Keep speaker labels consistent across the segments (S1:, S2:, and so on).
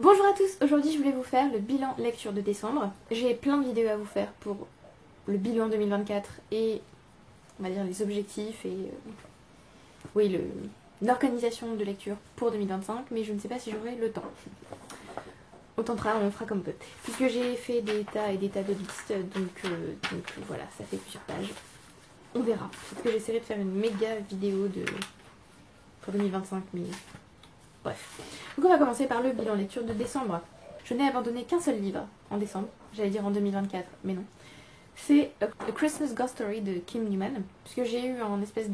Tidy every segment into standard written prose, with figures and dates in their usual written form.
S1: Bonjour à tous, aujourd'hui je voulais vous faire le bilan lecture de décembre. J'ai plein de vidéos à vous faire pour le bilan 2024 et on va dire les objectifs et oui l'organisation de lecture pour 2025, mais je ne sais pas si j'aurai le temps. On tentera, on fera comme on peut. Puisque j'ai fait des tas et des tas de listes, donc voilà, ça fait plusieurs pages. On verra. Peut-être que j'essaierai de faire une méga vidéo pour 2025, mais bref. Donc on va commencer par le bilan lecture de décembre. Je n'ai abandonné qu'un seul livre en décembre, j'allais dire en 2024, mais non. C'est A Christmas Ghost Story de Kim Newman, puisque j'ai eu un espèce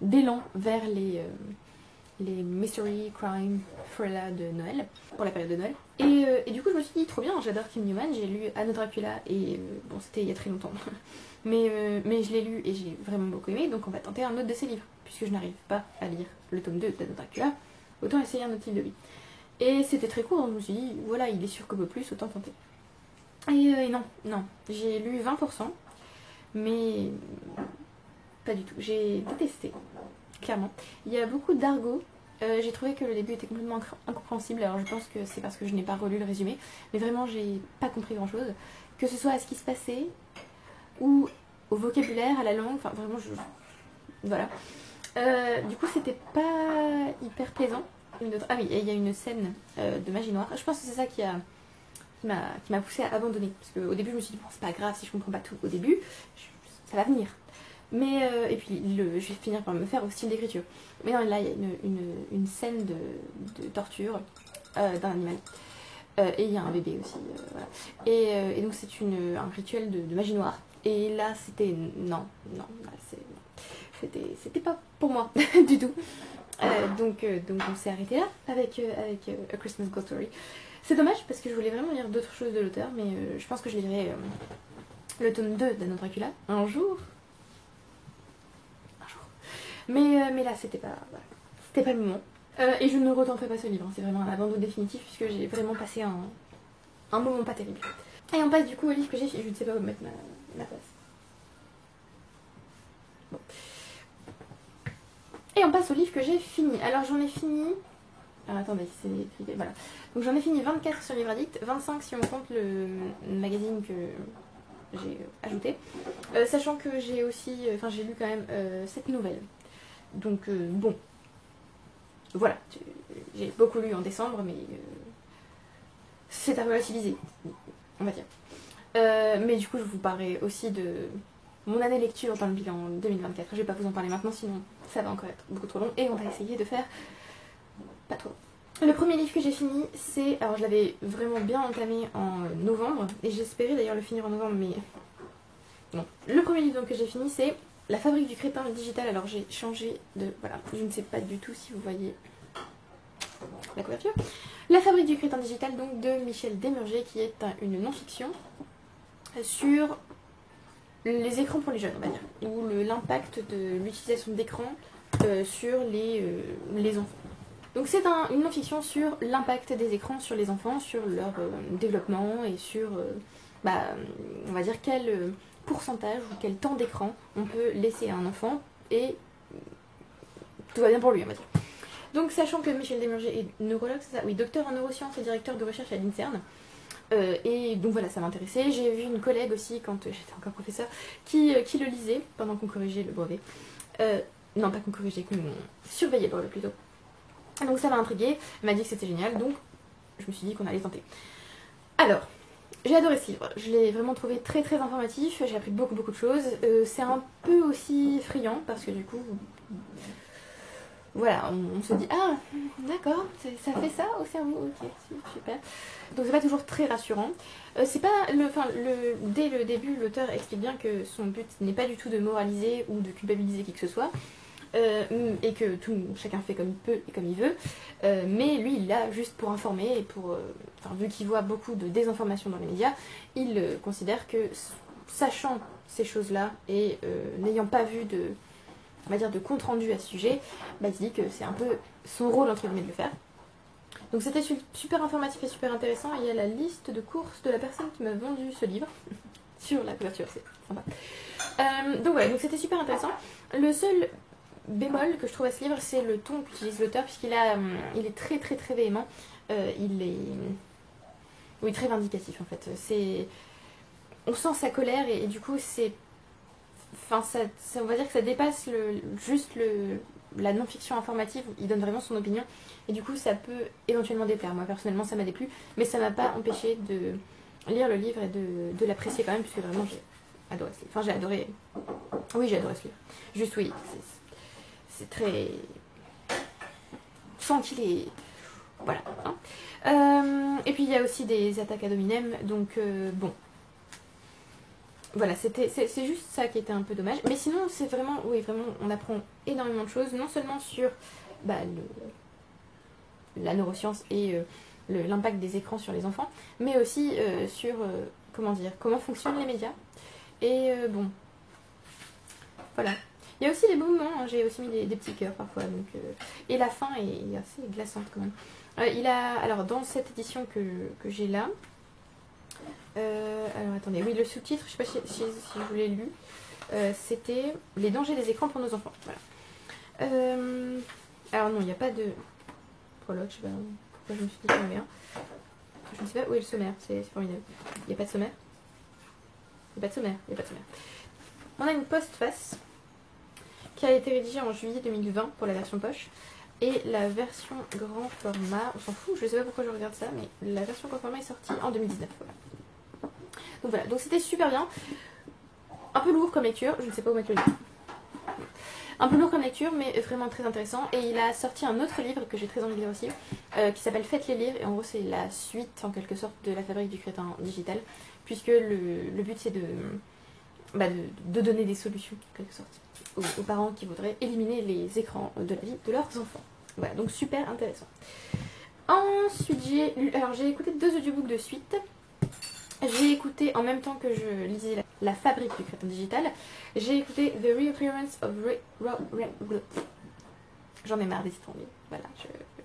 S1: d'élan vers les mystery, crime, thriller de Noël, pour la période de Noël. Et du coup je me suis dit, trop bien, j'adore Kim Newman, j'ai lu Anne Dracula, et bon c'était il y a très longtemps, mais je l'ai lu et j'ai vraiment beaucoup aimé, donc on va tenter un autre de ses livres, puisque je n'arrive pas à lire le tome 2 d'Anne Dracula. Autant essayer un autre type de vie. Et c'était très court, donc je me suis dit, voilà, il est sûr que peu plus, autant tenter. Et non, j'ai lu 20%, mais pas du tout. J'ai détesté, clairement. Il y a beaucoup d'argot. J'ai trouvé que le début était complètement incompréhensible, alors je pense que c'est parce que je n'ai pas relu le résumé, mais vraiment j'ai pas compris grand chose. Que ce soit à ce qui se passait, ou au vocabulaire, à la langue, enfin vraiment voilà. Du coup c'était pas hyper plaisant. Ah oui, et il y a une scène de magie noire. Je pense que c'est ça qui m'a poussée à abandonner. Parce qu'au début je me suis dit, bon c'est pas grave si je comprends pas tout au début, ça va venir. Mais, et puis je vais finir par me faire au style d'écriture. Mais non, là il y a une scène de torture d'un animal. Et il y a un bébé aussi. Voilà. Et donc c'est un rituel de magie noire. Et là c'était... Non, c'était pas pour moi du tout. Donc on s'est arrêté là avec A Christmas Ghost Story. C'est dommage parce que je voulais vraiment lire d'autres choses de l'auteur, mais je pense que je lirai le tome 2 d'Anne Dracula un jour. Mais là c'était pas, voilà, c'était pas le moment. Et je ne retenterai pas ce livre, c'est vraiment un abandon définitif puisque j'ai vraiment passé un moment pas terrible. Et on passe du coup au livre que j'ai fini. Je ne sais pas où mettre ma place. Bon. Et on passe au livre que j'ai fini. Alors j'en ai fini... Alors attendez, c'est écrit... Voilà. Donc j'en ai fini 24 sur Livre Addict, 25 si on compte le magazine que j'ai ajouté. Sachant que j'ai aussi... Enfin j'ai lu quand même 7 nouvelles. Donc bon. Voilà. J'ai beaucoup lu en décembre, mais c'est à relativiser, on va dire. Mais du coup je vous parlerai aussi de mon année lecture dans le bilan 2024. Je vais pas vous en parler maintenant, sinon ça va encore être beaucoup trop long. Et on va essayer de faire pas trop long. Le premier livre que j'ai fini, c'est... Alors je l'avais vraiment bien entamé en novembre, et j'espérais d'ailleurs le finir en novembre, mais non. Le premier livre donc, que j'ai fini, c'est La Fabrique du Crétin Digital. Alors j'ai changé de... Voilà, je ne sais pas du tout si vous voyez la couverture. La Fabrique du Crétin Digital, donc de Michel Desmurger, qui est une non-fiction sur les écrans pour les jeunes, on va dire, ou l'impact de l'utilisation d'écran sur les enfants. Donc c'est une non-fiction sur l'impact des écrans sur les enfants, sur leur développement et sur, on va dire, quel pourcentage ou quel temps d'écran on peut laisser à un enfant et tout va bien pour lui, on va dire. Donc sachant que Michel Desmurger est neurologue, c'est ça? Oui, docteur en neurosciences et directeur de recherche à l'INSERM. Et donc voilà, ça m'intéressait. J'ai vu une collègue aussi, quand j'étais encore professeure, qui le lisait pendant qu'on corrigeait le brevet. Non, pas qu'on corrigeait, qu'on surveillait le brevet plutôt. Donc ça m'a intriguée, elle m'a dit que c'était génial, donc je me suis dit qu'on allait tenter. Alors, j'ai adoré ce livre, je l'ai vraiment trouvé très très informatif, j'ai appris beaucoup de choses. C'est un peu aussi effrayant, parce que du coup... Voilà, on se dit, ah, d'accord, ça fait ça au cerveau, ok, super. Donc c'est pas toujours très rassurant. C'est pas, dès le début, l'auteur explique bien que son but n'est pas du tout de moraliser ou de culpabiliser qui que ce soit, et que chacun fait comme il peut et comme il veut, mais lui il est là juste pour informer, et pour, vu qu'il voit beaucoup de désinformation dans les médias, il considère que, sachant ces choses-là, et n'ayant pas vu on va dire de compte rendu à ce sujet, il se dit que c'est un peu son rôle entre guillemets de le faire. Donc c'était super informatif et super intéressant. Il y a la liste de courses de la personne qui m'a vendu ce livre sur la couverture, c'est sympa. Donc voilà, donc c'était super intéressant. Le seul bémol que je trouve à ce livre, c'est le ton qu'utilise l'auteur, puisqu'il est très véhément. il est... Oui, très vindicatif en fait. On sent sa colère et du coup c'est... Enfin, on va dire que ça dépasse la non-fiction informative, il donne vraiment son opinion et du coup ça peut éventuellement déplaire. Moi personnellement ça m'a déplu, mais ça m'a pas empêché de lire le livre et de l'apprécier quand même, puisque vraiment j'ai adoré ce livre. Enfin j'ai adoré... Oui, j'ai adoré ce livre. Juste oui, c'est très... On sent qu'il est... Voilà. Hein. Et puis il y a aussi des attaques ad hominem, donc bon. Voilà, c'est juste ça qui était un peu dommage. Mais sinon, c'est vraiment, oui, vraiment, on apprend énormément de choses, non seulement sur la neuroscience et l'impact des écrans sur les enfants, mais aussi sur, comment dire, comment fonctionnent les médias. Et bon, voilà. Il y a aussi des beaux moments, hein, j'ai aussi mis des petits cœurs parfois. Donc, et la fin est assez glaçante quand même. Alors dans cette édition que j'ai là, alors attendez, oui, le sous-titre, je sais pas si je vous l'ai lu, c'était Les dangers des écrans pour nos enfants. Voilà. Alors non, il n'y a pas de prologue, je sais pas pourquoi je me suis dit qu'il y en avait un. Je ne sais pas où est le sommaire, c'est formidable. Il n'y a pas de sommaire. Il n'y a pas de sommaire, il n'y a pas de sommaire. On a une postface qui a été rédigée en juillet 2020 pour la version poche. Et la version grand format, on s'en fout, je sais pas pourquoi je regarde ça, mais la version grand format est sortie en 2019. Voilà. Donc voilà, donc c'était super bien. Un peu lourd comme lecture, je ne sais pas où mettre le livre. Un peu lourd comme lecture, mais vraiment très intéressant. Et il a sorti un autre livre que j'ai très envie de lire aussi, qui s'appelle Faites les livres. Et en gros, c'est la suite en quelque sorte de La Fabrique du crétin digital, puisque le but c'est de donner des solutions en quelque sorte aux parents qui voudraient éliminer les écrans de la vie de leurs enfants. Voilà, donc super intéressant. Ensuite, j'ai écouté 2 audiobooks de suite. J'ai écouté en même temps que je lisais La Fabrique du crétin digital. J'ai écouté The Reappearance of J'en ai marre des titres en ligne. Voilà,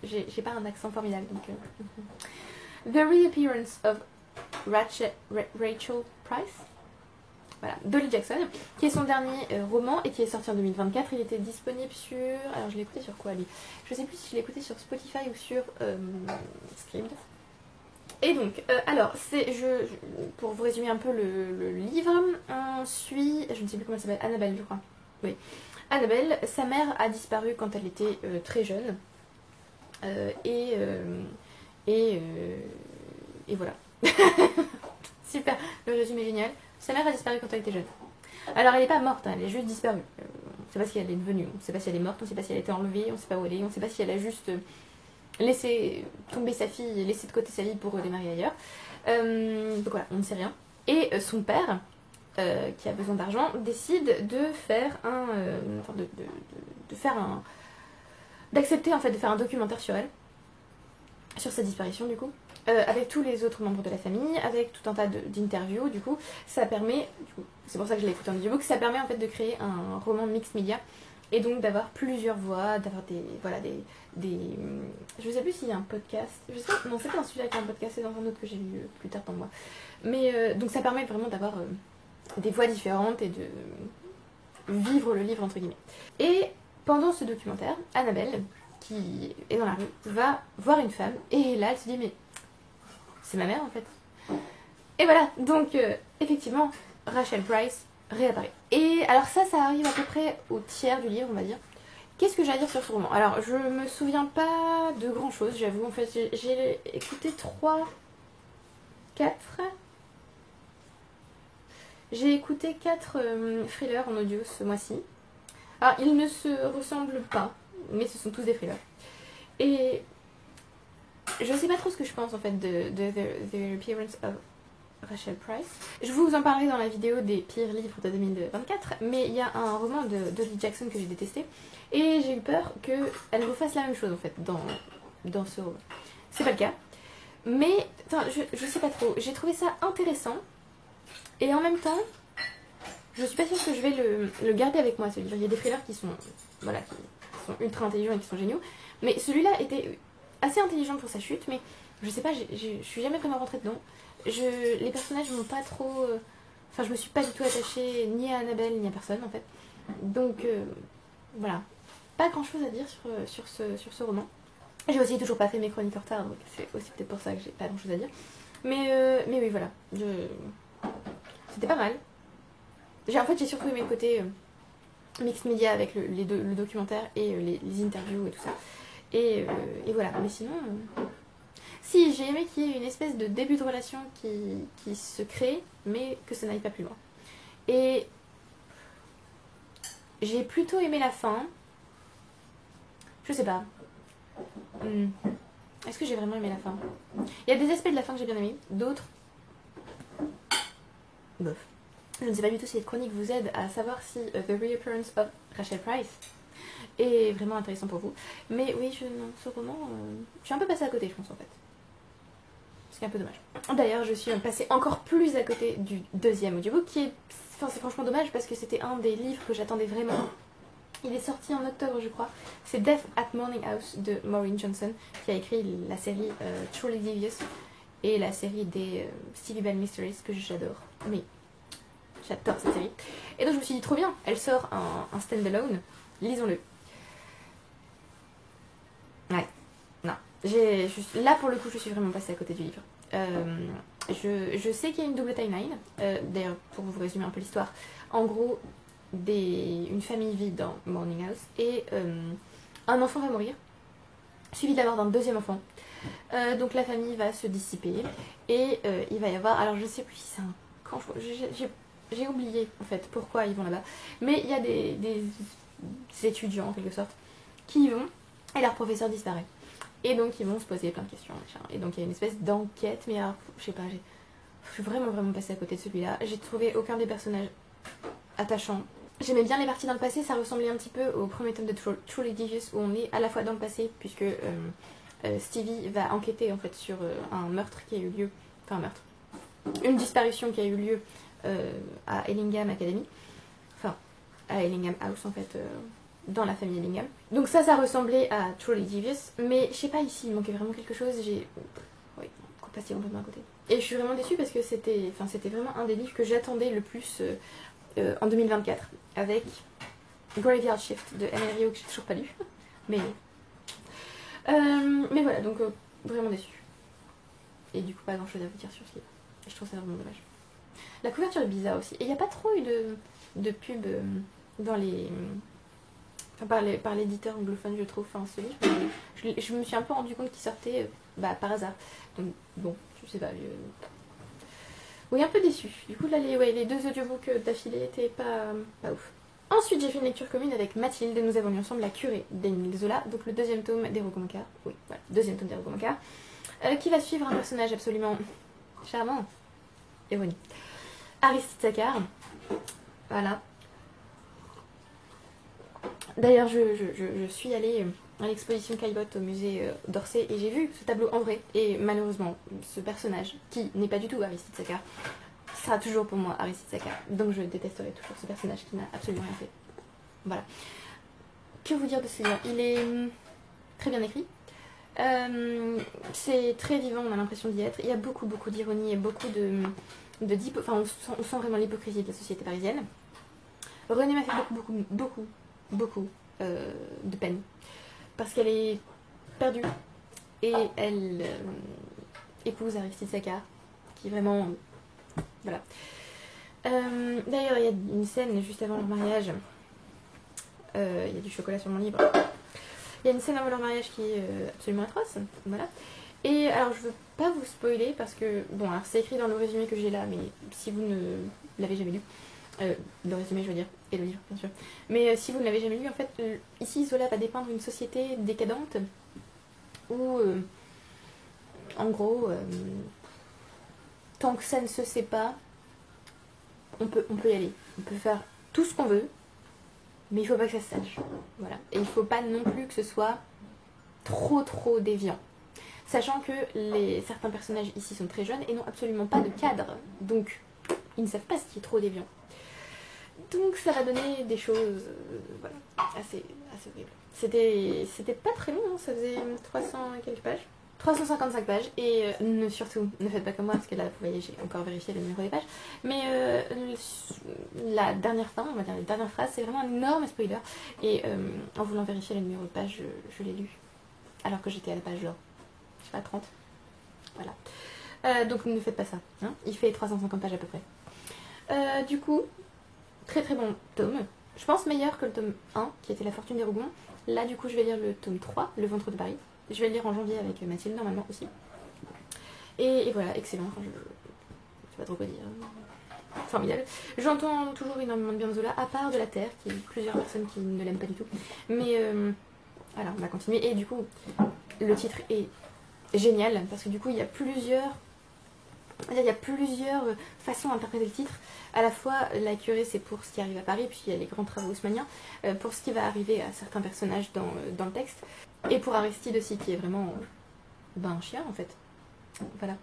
S1: j'ai pas un accent formidable donc. The Reappearance of Rachel Price. Voilà, Dolly Jackson, qui est son dernier roman et qui est sorti en 2024. Il était disponible sur... Alors je l'ai écouté sur quoi lui? Je sais plus si je l'ai écouté sur Spotify ou sur Scribd. Et donc, alors, pour vous résumer un peu le livre, on suit, je ne sais plus comment elle s'appelle, Annabelle je crois. Oui, Annabelle, sa mère a disparu quand elle était très jeune. Et voilà. Super, le résumé est génial. Sa mère a disparu quand elle était jeune. Alors elle n'est pas morte, hein, elle est juste disparue. On ne sait pas si elle est devenue, on ne sait pas si elle est morte, on ne sait pas si elle a été enlevée, on ne sait pas où elle est, on ne sait pas si elle a juste laissé tomber sa fille et laissé de côté sa vie pour démarrer ailleurs. Donc voilà, on ne sait rien. Et son père, qui a besoin d'argent, décide de faire d'accepter en fait de faire un documentaire sur elle, sur sa disparition du coup. Avec tous les autres membres de la famille, avec tout un tas d'interviews, du coup, ça permet, c'est pour ça que je l'ai écouté en audiobook, ça permet en fait de créer un roman mixed media, et donc d'avoir plusieurs voix, d'avoir je sais plus s'il y a un podcast, je sais pas, non c'est pas un sujet avec un podcast, c'est dans un autre que j'ai lu plus tard dans le mois, mais donc ça permet vraiment d'avoir des voix différentes et de vivre le livre entre guillemets. Et pendant ce documentaire, Annabelle, qui est dans la rue, va voir une femme, et là elle se dit mais c'est ma mère en fait. Et voilà, donc effectivement, Rachel Price réapparaît. Et alors ça arrive à peu près au tiers du livre, on va dire. Qu'est-ce que j'ai à dire sur ce roman? Alors, je me souviens pas de grand chose, j'avoue. En fait, j'ai écouté 4. J'ai écouté 4 thrillers en audio ce mois-ci. Alors, ils ne se ressemblent pas, mais ce sont tous des thrillers. Et je sais pas trop ce que je pense en fait de The Appearance of Rachel Price. Je vous en parlerai dans la vidéo des pires livres de 2024, mais il y a un roman de Dolly Jackson que j'ai détesté, et j'ai eu peur qu'elle refasse la même chose en fait dans ce roman. C'est pas le cas, mais je sais pas trop, j'ai trouvé ça intéressant, et en même temps, je suis pas sûre que je vais le garder avec moi ce livre. Il y a des thrillers qui sont ultra intelligents et qui sont géniaux, mais celui-là était assez intelligent pour sa chute, mais je sais pas, je suis jamais vraiment rentrée dedans. Les personnages m'ont pas trop... Enfin, je me suis pas du tout attachée ni à Annabelle ni à personne en fait. Donc voilà, pas grand chose à dire sur ce roman. J'ai aussi toujours pas fait mes chroniques en retard, donc c'est aussi peut-être pour ça que j'ai pas grand chose à dire. Mais oui, voilà. C'était pas mal. En fait, j'ai surtout aimé le côté mixed media avec le documentaire et les interviews et tout ça. Et voilà. Mais sinon, si, j'ai aimé qu'il y ait une espèce de début de relation qui se crée, mais que ça n'aille pas plus loin. Et j'ai plutôt aimé la fin. Je sais pas. Est-ce que j'ai vraiment aimé la fin? Il y a des aspects de la fin que j'ai bien aimé, d'autres, bof. Je ne sais pas du tout si cette chronique vous aide à savoir si The Reappearance of Rachel Price est vraiment intéressant pour vous. Mais oui, ce roman, je suis un peu passée à côté, je pense, en fait. Ce qui est un peu dommage. D'ailleurs, je suis passée encore plus à côté du deuxième audiobook, qui est... Enfin, c'est franchement dommage parce que c'était un des livres que j'attendais vraiment. Il est sorti en octobre, je crois. C'est Death at Morning House de Maureen Johnson, qui a écrit la série Truly Devious et la série des Stevie Bell Mysteries, que j'adore. Mais j'adore cette série. Et donc je me suis dit, trop bien, elle sort un stand-alone, lisons-le. Ouais, non. Là, pour le coup, je suis vraiment passée à côté du livre. Je sais qu'il y a une double timeline. D'ailleurs, pour vous résumer un peu l'histoire, en gros, une famille vit dans Morning House et un enfant va mourir, suivi d'abord d'un deuxième enfant. Donc la famille va se dissiper et il va y avoir, alors je sais plus si c'est un camp, j'ai oublié en fait pourquoi ils vont là-bas, mais il y a des étudiants en quelque sorte qui y vont et leur professeur disparaît. Et donc ils vont se poser plein de questions, machin. Et donc il y a une espèce d'enquête, mais alors, je sais pas, je suis vraiment passée à côté de celui-là. J'ai trouvé aucun des personnages attachant. J'aimais bien les parties dans le passé, ça ressemblait un petit peu au premier tome de Truly Devious où on est à la fois dans le passé puisque Stevie va enquêter en fait sur un meurtre qui a eu lieu, enfin un meurtre, une disparition qui a eu lieu à Ellingham Academy, enfin à Ellingham House en fait, dans la famille Ellingham. Donc ça ressemblait à Truly Devious, mais je sais pas, ici il manquait vraiment quelque chose, oui, passé complètement à côté. Et je suis vraiment déçue parce que c'était vraiment un des livres que j'attendais le plus en 2024, avec Graveyard Shift de Emily Rio que j'ai toujours pas lu, mais voilà, donc vraiment déçue. Et du coup pas grand chose à vous dire sur ce livre. Et je trouve ça vraiment dommage. La couverture est bizarre aussi. Et il n'y a pas trop eu de pub dans les... Enfin, par l'éditeur anglophone, je trouve, enfin ce livre. Je me suis un peu rendu compte qu'il sortait par hasard. Donc bon, je sais pas. Oui, un peu déçue. Du coup là les deux audiobooks d'affilée étaient pas ouf. Ensuite, j'ai fait une lecture commune avec Mathilde. Nous avons lu ensemble La Curée d'Émile Zola, donc le deuxième tome des Rogomancars. Oui, voilà, deuxième tome des Rogomancars, qui va suivre un personnage absolument charmant, ironique. Aristide Sakar. Voilà. D'ailleurs, je suis allée à l'exposition Caillebotte au musée d'Orsay et j'ai vu ce tableau en vrai. Et malheureusement, ce personnage, qui n'est pas du tout Aristide Sakar, sera toujours pour moi Aristide Sakar. Donc je détesterai toujours ce personnage qui n'a absolument rien fait. Voilà. Que vous dire de ce livre? Il est très bien écrit. C'est très vivant, on a l'impression d'y être. Il y a beaucoup d'ironie et beaucoup enfin, on sent vraiment l'hypocrisie de la société parisienne. Renée m'a fait beaucoup de peine. Parce qu'elle est perdue. Et elle épouse Aristide Sakar, qui est vraiment... Voilà. D'ailleurs, il y a une scène juste avant leur mariage. Il y a du chocolat sur mon livre. Il y a une scène avant leur mariage qui est absolument atroce. Voilà. Et alors, je veux pas vous spoiler parce que... Bon, alors c'est écrit dans le résumé que j'ai là, mais si vous ne l'avez jamais lu... le résumé, je veux dire, et le livre, bien sûr. Mais si vous ne l'avez jamais lu, en fait, ici, Zola va dépeindre une société décadente où, en gros, tant que ça ne se sait pas, on peut y aller. On peut faire tout ce qu'on veut, mais il faut pas que ça se sache. Voilà. Et il faut pas non plus que ce soit trop déviant. Sachant que certains personnages ici sont très jeunes et n'ont absolument pas de cadre. Donc, ils ne savent pas ce qui est trop déviant. Donc ça va donner des choses voilà, assez horribles. C'était pas très long, hein, ça faisait 300 et quelques pages. 355 pages. Et surtout, ne faites pas comme moi, parce que là, vous voyez, j'ai encore vérifié le numéro des pages. Mais la dernière fin, on va dire les dernières phrases, c'est vraiment un énorme spoiler. Et en voulant vérifier le numéro de page, je l'ai lu. alors que j'étais à la page genre, je sais pas, 30. Voilà. Donc ne faites pas ça, hein. Il fait 350 pages à peu près. Du coup, très très bon tome. Je pense meilleur que le tome 1, qui était La Fortune des Rougon. Là du coup je vais lire le tome 3, Le Ventre de Paris. Je vais le lire en janvier avec Mathilde normalement aussi. Et voilà, excellent. Enfin, je sais pas trop quoi dire. Formidable. J'entends toujours énormément de bien de Zola, à part de La Terre, qui y a plusieurs personnes qui ne l'aiment pas du tout. Mais voilà, on va continuer. Et du coup, le titre est génial, parce que du coup, il y a plusieurs façons d'interpréter le titre. À la fois, La Curée, c'est pour ce qui arrive à Paris, puis il y a les grands travaux haussmanniens, pour ce qui va arriver à certains personnages dans le texte. Et pour Aristide aussi, qui est vraiment un chien, en fait. Voilà.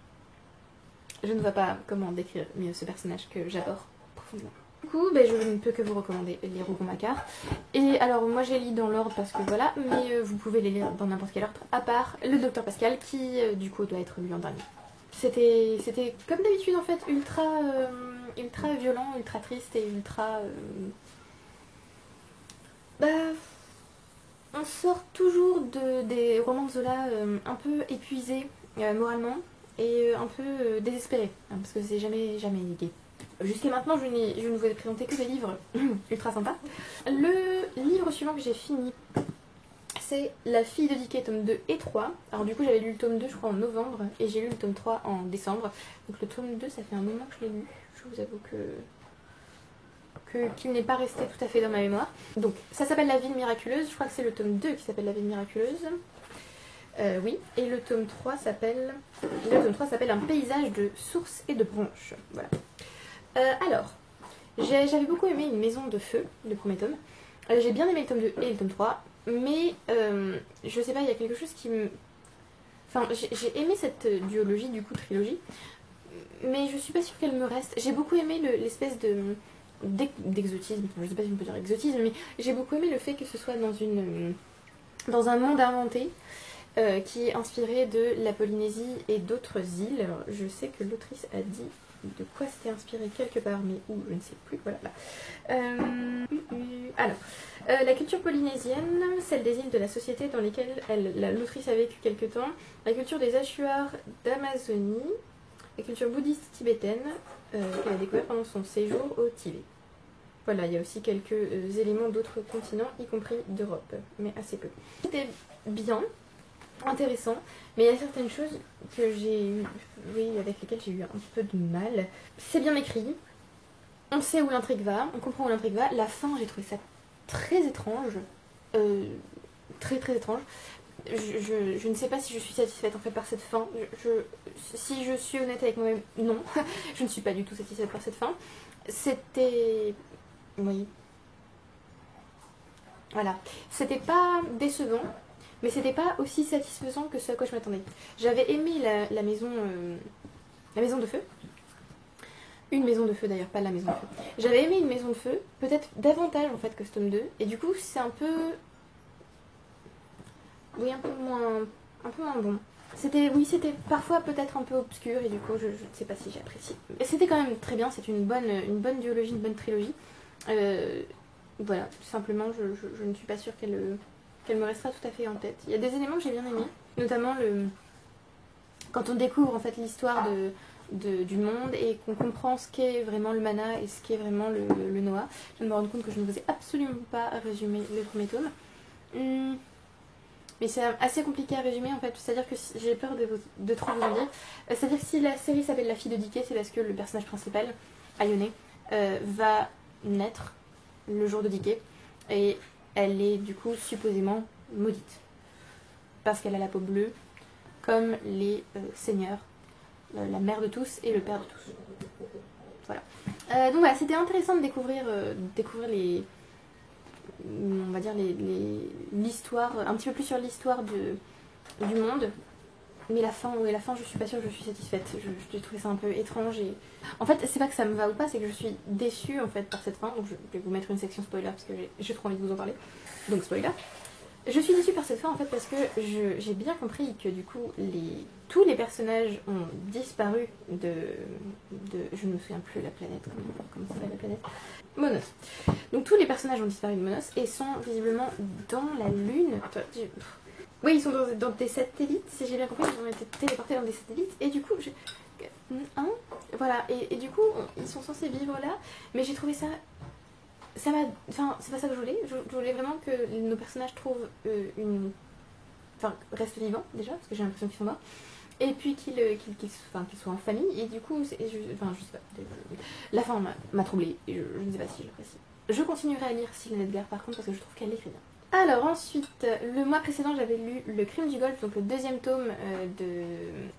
S1: Je ne vois pas comment décrire mieux ce personnage que j'adore profondément. Du coup, je ne peux que vous recommander les Rougon-Macquart. Et alors, moi j'ai lu dans l'ordre parce que voilà, mais vous pouvez les lire dans n'importe quel ordre, à part le Docteur Pascal qui, du coup, doit être lu en dernier. C'était comme d'habitude en fait, ultra violent, ultra triste et ultra... on sort toujours des romans de Zola un peu épuisés moralement. Et un peu désespérée, hein, parce que c'est jamais gai. Jusqu'à maintenant, je ne vous ai présenté que des livres ultra sympas. Le livre suivant que j'ai fini, c'est La Fille de Dickey, tome 2 et 3. Alors du coup, j'avais lu le tome 2, je crois, en novembre, et j'ai lu le tome 3 en décembre. Donc le tome 2, ça fait un moment que je l'ai lu. Je vous avoue qu'il n'est pas resté tout à fait dans ma mémoire. Donc, ça s'appelle La Ville Miraculeuse. Je crois que c'est le tome 2 qui s'appelle La Ville Miraculeuse. Oui, et le tome 3 s'appelle Un paysage de sources et de branches. Voilà. Alors, j'avais beaucoup aimé Une maison de feu, le premier tome. J'ai bien aimé le tome 2 et le tome 3, mais je sais pas, il y a quelque chose qui me... Enfin, j'ai aimé cette duologie, du coup, trilogie, mais je suis pas sûre qu'elle me reste. J'ai beaucoup aimé l'espèce d'exotisme, enfin, je sais pas si on peut dire exotisme, mais j'ai beaucoup aimé le fait que ce soit dans un monde inventé. Qui est inspiré de la Polynésie et d'autres îles. Alors, je sais que l'autrice a dit de quoi c'était inspiré quelque part, mais où, je ne sais plus. Voilà. Alors, la culture polynésienne, celle des îles de la société dans lesquelles l'autrice a vécu quelque temps, la culture des Achuars d'Amazonie, la culture bouddhiste tibétaine qu'elle a découvert pendant son séjour au Tibet. Voilà, il y a aussi quelques éléments d'autres continents, y compris d'Europe, mais assez peu. C'était bien, intéressant, mais il y a certaines choses avec lesquelles j'ai eu un peu de mal. C'est bien écrit, on sait où l'intrigue va, on comprend où l'intrigue va. La fin, j'ai trouvé ça très étrange, très très étrange. Je ne sais pas si je suis satisfaite en fait par cette fin. Si je suis honnête avec moi-même, non, je ne suis pas du tout satisfaite par cette fin. C'était... Oui. Voilà. C'était pas décevant, mais c'était pas aussi satisfaisant que ce à quoi je m'attendais. J'avais aimé la maison de feu. Une maison de feu d'ailleurs, pas la maison de feu. J'avais aimé Une maison de feu, peut-être davantage en fait que ce tome 2. Et du coup, c'est un peu... Oui, un peu moins bon. C'était parfois peut-être un peu obscur et du coup, je ne sais pas si j'ai apprécié. Mais c'était quand même très bien, c'est une bonne duologie, une bonne trilogie. Voilà, simplement, je ne suis pas sûre qu'elle me restera tout à fait en tête. Il y a des éléments que j'ai bien aimés, notamment quand on découvre en fait l'histoire du monde et qu'on comprend ce qu'est vraiment le mana et ce qu'est vraiment le Noah. Je viens de me rendre compte que je ne vous ai absolument pas résumé le premier tome. Mais c'est assez compliqué à résumer en fait, c'est-à-dire que j'ai peur de trop vous en dire. C'est-à-dire que si la série s'appelle La Fille de Dickey, c'est parce que le personnage principal, Ayone, va naître le jour de Dickey et elle est du coup supposément maudite parce qu'elle a la peau bleue comme les seigneurs, la mère de tous et le père de tous. Voilà. Donc voilà, c'était intéressant de découvrir on va dire l'histoire, un petit peu plus sur l'histoire du monde. Mais la fin, je suis pas sûre que je suis satisfaite. J'ai trouvé ça un peu étrange et... En fait, c'est pas que ça me va ou pas, c'est que je suis déçue en fait par cette fin. Donc je vais vous mettre une section spoiler parce que j'ai trop envie de vous en parler. Donc spoiler. Je suis déçue par cette fin en fait parce que j'ai bien compris que du coup tous les personnages ont disparu de je ne me souviens plus la planète, comment s'appelle la planète, Monos. Donc tous les personnages ont disparu de Monos et sont visiblement dans la lune. Oui, ils sont dans des satellites, si j'ai bien compris, ils ont été téléportés dans des satellites, et du coup, voilà, et du coup, ils sont censés vivre là, mais j'ai trouvé ça... Ça m'a... Enfin, c'est pas ça que je voulais. Je voulais vraiment que nos personnages trouvent une... Enfin, restent vivants, déjà, parce que j'ai l'impression qu'ils sont morts. Et puis qu'ils soient en famille, et du coup, enfin, je sais pas. La fin m'a troublée, et je ne sais pas si je l'apprécie. Je continuerai à lire Sylvain Edgar, par contre, parce que je trouve qu'elle écrit bien. Alors ensuite, le mois précédent j'avais lu Le Crime du Golfe, donc le deuxième tome de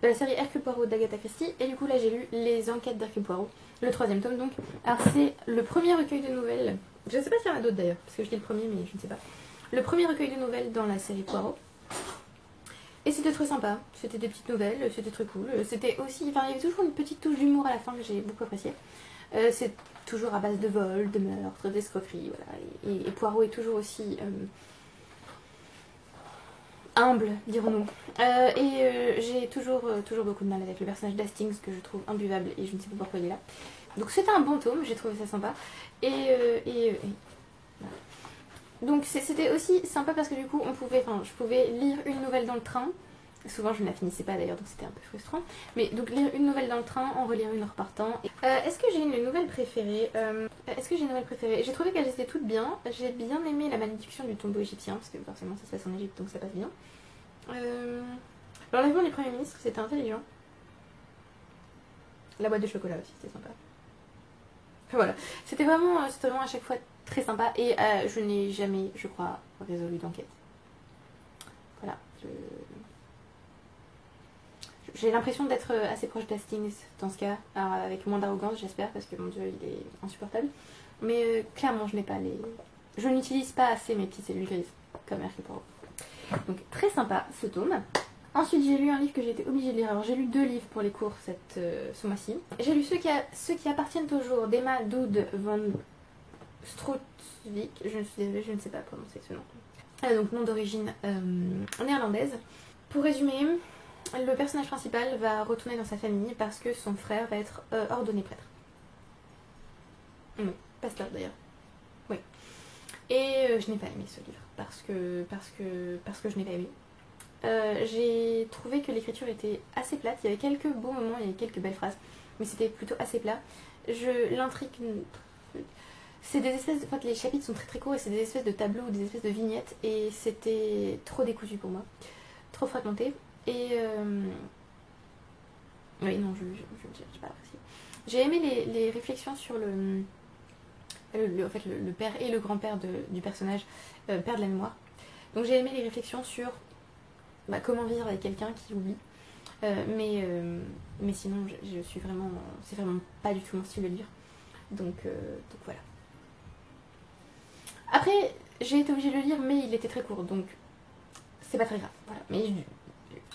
S1: la série Hercule Poirot d'Agatha Christie, et du coup là j'ai lu Les Enquêtes d'Hercule Poirot, le troisième tome donc. Alors c'est le premier recueil de nouvelles, je ne sais pas s'il y en a d'autres d'ailleurs, parce que je lis le premier mais je ne sais pas. Le premier recueil de nouvelles dans la série Poirot. Et c'était très sympa, c'était des petites nouvelles, c'était très cool. C'était aussi, enfin il y avait toujours une petite touche d'humour à la fin que j'ai beaucoup apprécié. C'est toujours à base de vol, de meurtre, d'escroquerie, voilà. Et Poirot est toujours aussi humble, dirons-nous. J'ai toujours beaucoup de mal avec le personnage d'Hastings que je trouve imbuvable et je ne sais pas pourquoi il est là. Donc c'était un bon tome, j'ai trouvé ça sympa. Voilà. Donc c'était aussi sympa parce que du coup je pouvais lire une nouvelle dans le train. Souvent je ne la finissais pas d'ailleurs donc c'était un peu frustrant. Mais donc lire une nouvelle dans le train, en relire une en repartant. Est-ce que j'ai une nouvelle préférée J'ai trouvé qu'elles étaient toutes bien. J'ai bien aimé La Malédiction du tombeau égyptien parce que forcément ça se passe en Égypte donc ça passe bien. L'enlèvement du Premier ministre c'était intelligent. La boîte de chocolat aussi c'était sympa. Voilà, c'était vraiment à chaque fois très sympa et je n'ai jamais, je crois, résolu d'enquête. Voilà, j'ai l'impression d'être assez proche d'Hastings dans ce cas, alors, avec moins d'arrogance j'espère parce que mon dieu il est insupportable. Mais clairement je n'ai pas les... Je n'utilise pas assez mes petites cellules grises comme Hercule Poirot. Donc très sympa ce tome. Ensuite j'ai lu un livre que j'ai été obligée de lire. Alors j'ai lu 2 livres pour les cours ce mois-ci. J'ai lu ceux qui appartiennent au jour d'Emma Doud van Strootwijk. Je suis désolée, je ne sais pas prononcer ce nom. Donc nom d'origine néerlandaise. Pour résumer, le personnage principal va retourner dans sa famille parce que son frère va être ordonné prêtre. Oui, pasteur d'ailleurs. Oui. Et je n'ai pas aimé ce livre parce que je n'ai pas aimé. J'ai trouvé que l'écriture était assez plate. Il y avait quelques beaux moments, il y avait quelques belles phrases, mais c'était plutôt assez plat. L'intrigue, c'est des espèces en fait, les chapitres sont très très courts et c'est des espèces de tableaux ou des espèces de vignettes et c'était trop décousu pour moi, trop fragmenté. Et oui, non, j'ai pas apprécié. J'ai aimé les réflexions sur en fait, le père et le grand-père du personnage perdent la mémoire. Donc j'ai aimé les réflexions sur comment vivre avec quelqu'un qui oublie. Mais sinon, je suis vraiment... C'est vraiment pas du tout mon style de lire. Donc voilà. Après, j'ai été obligée de le lire, mais il était très court, donc c'est pas très grave. Voilà. Mais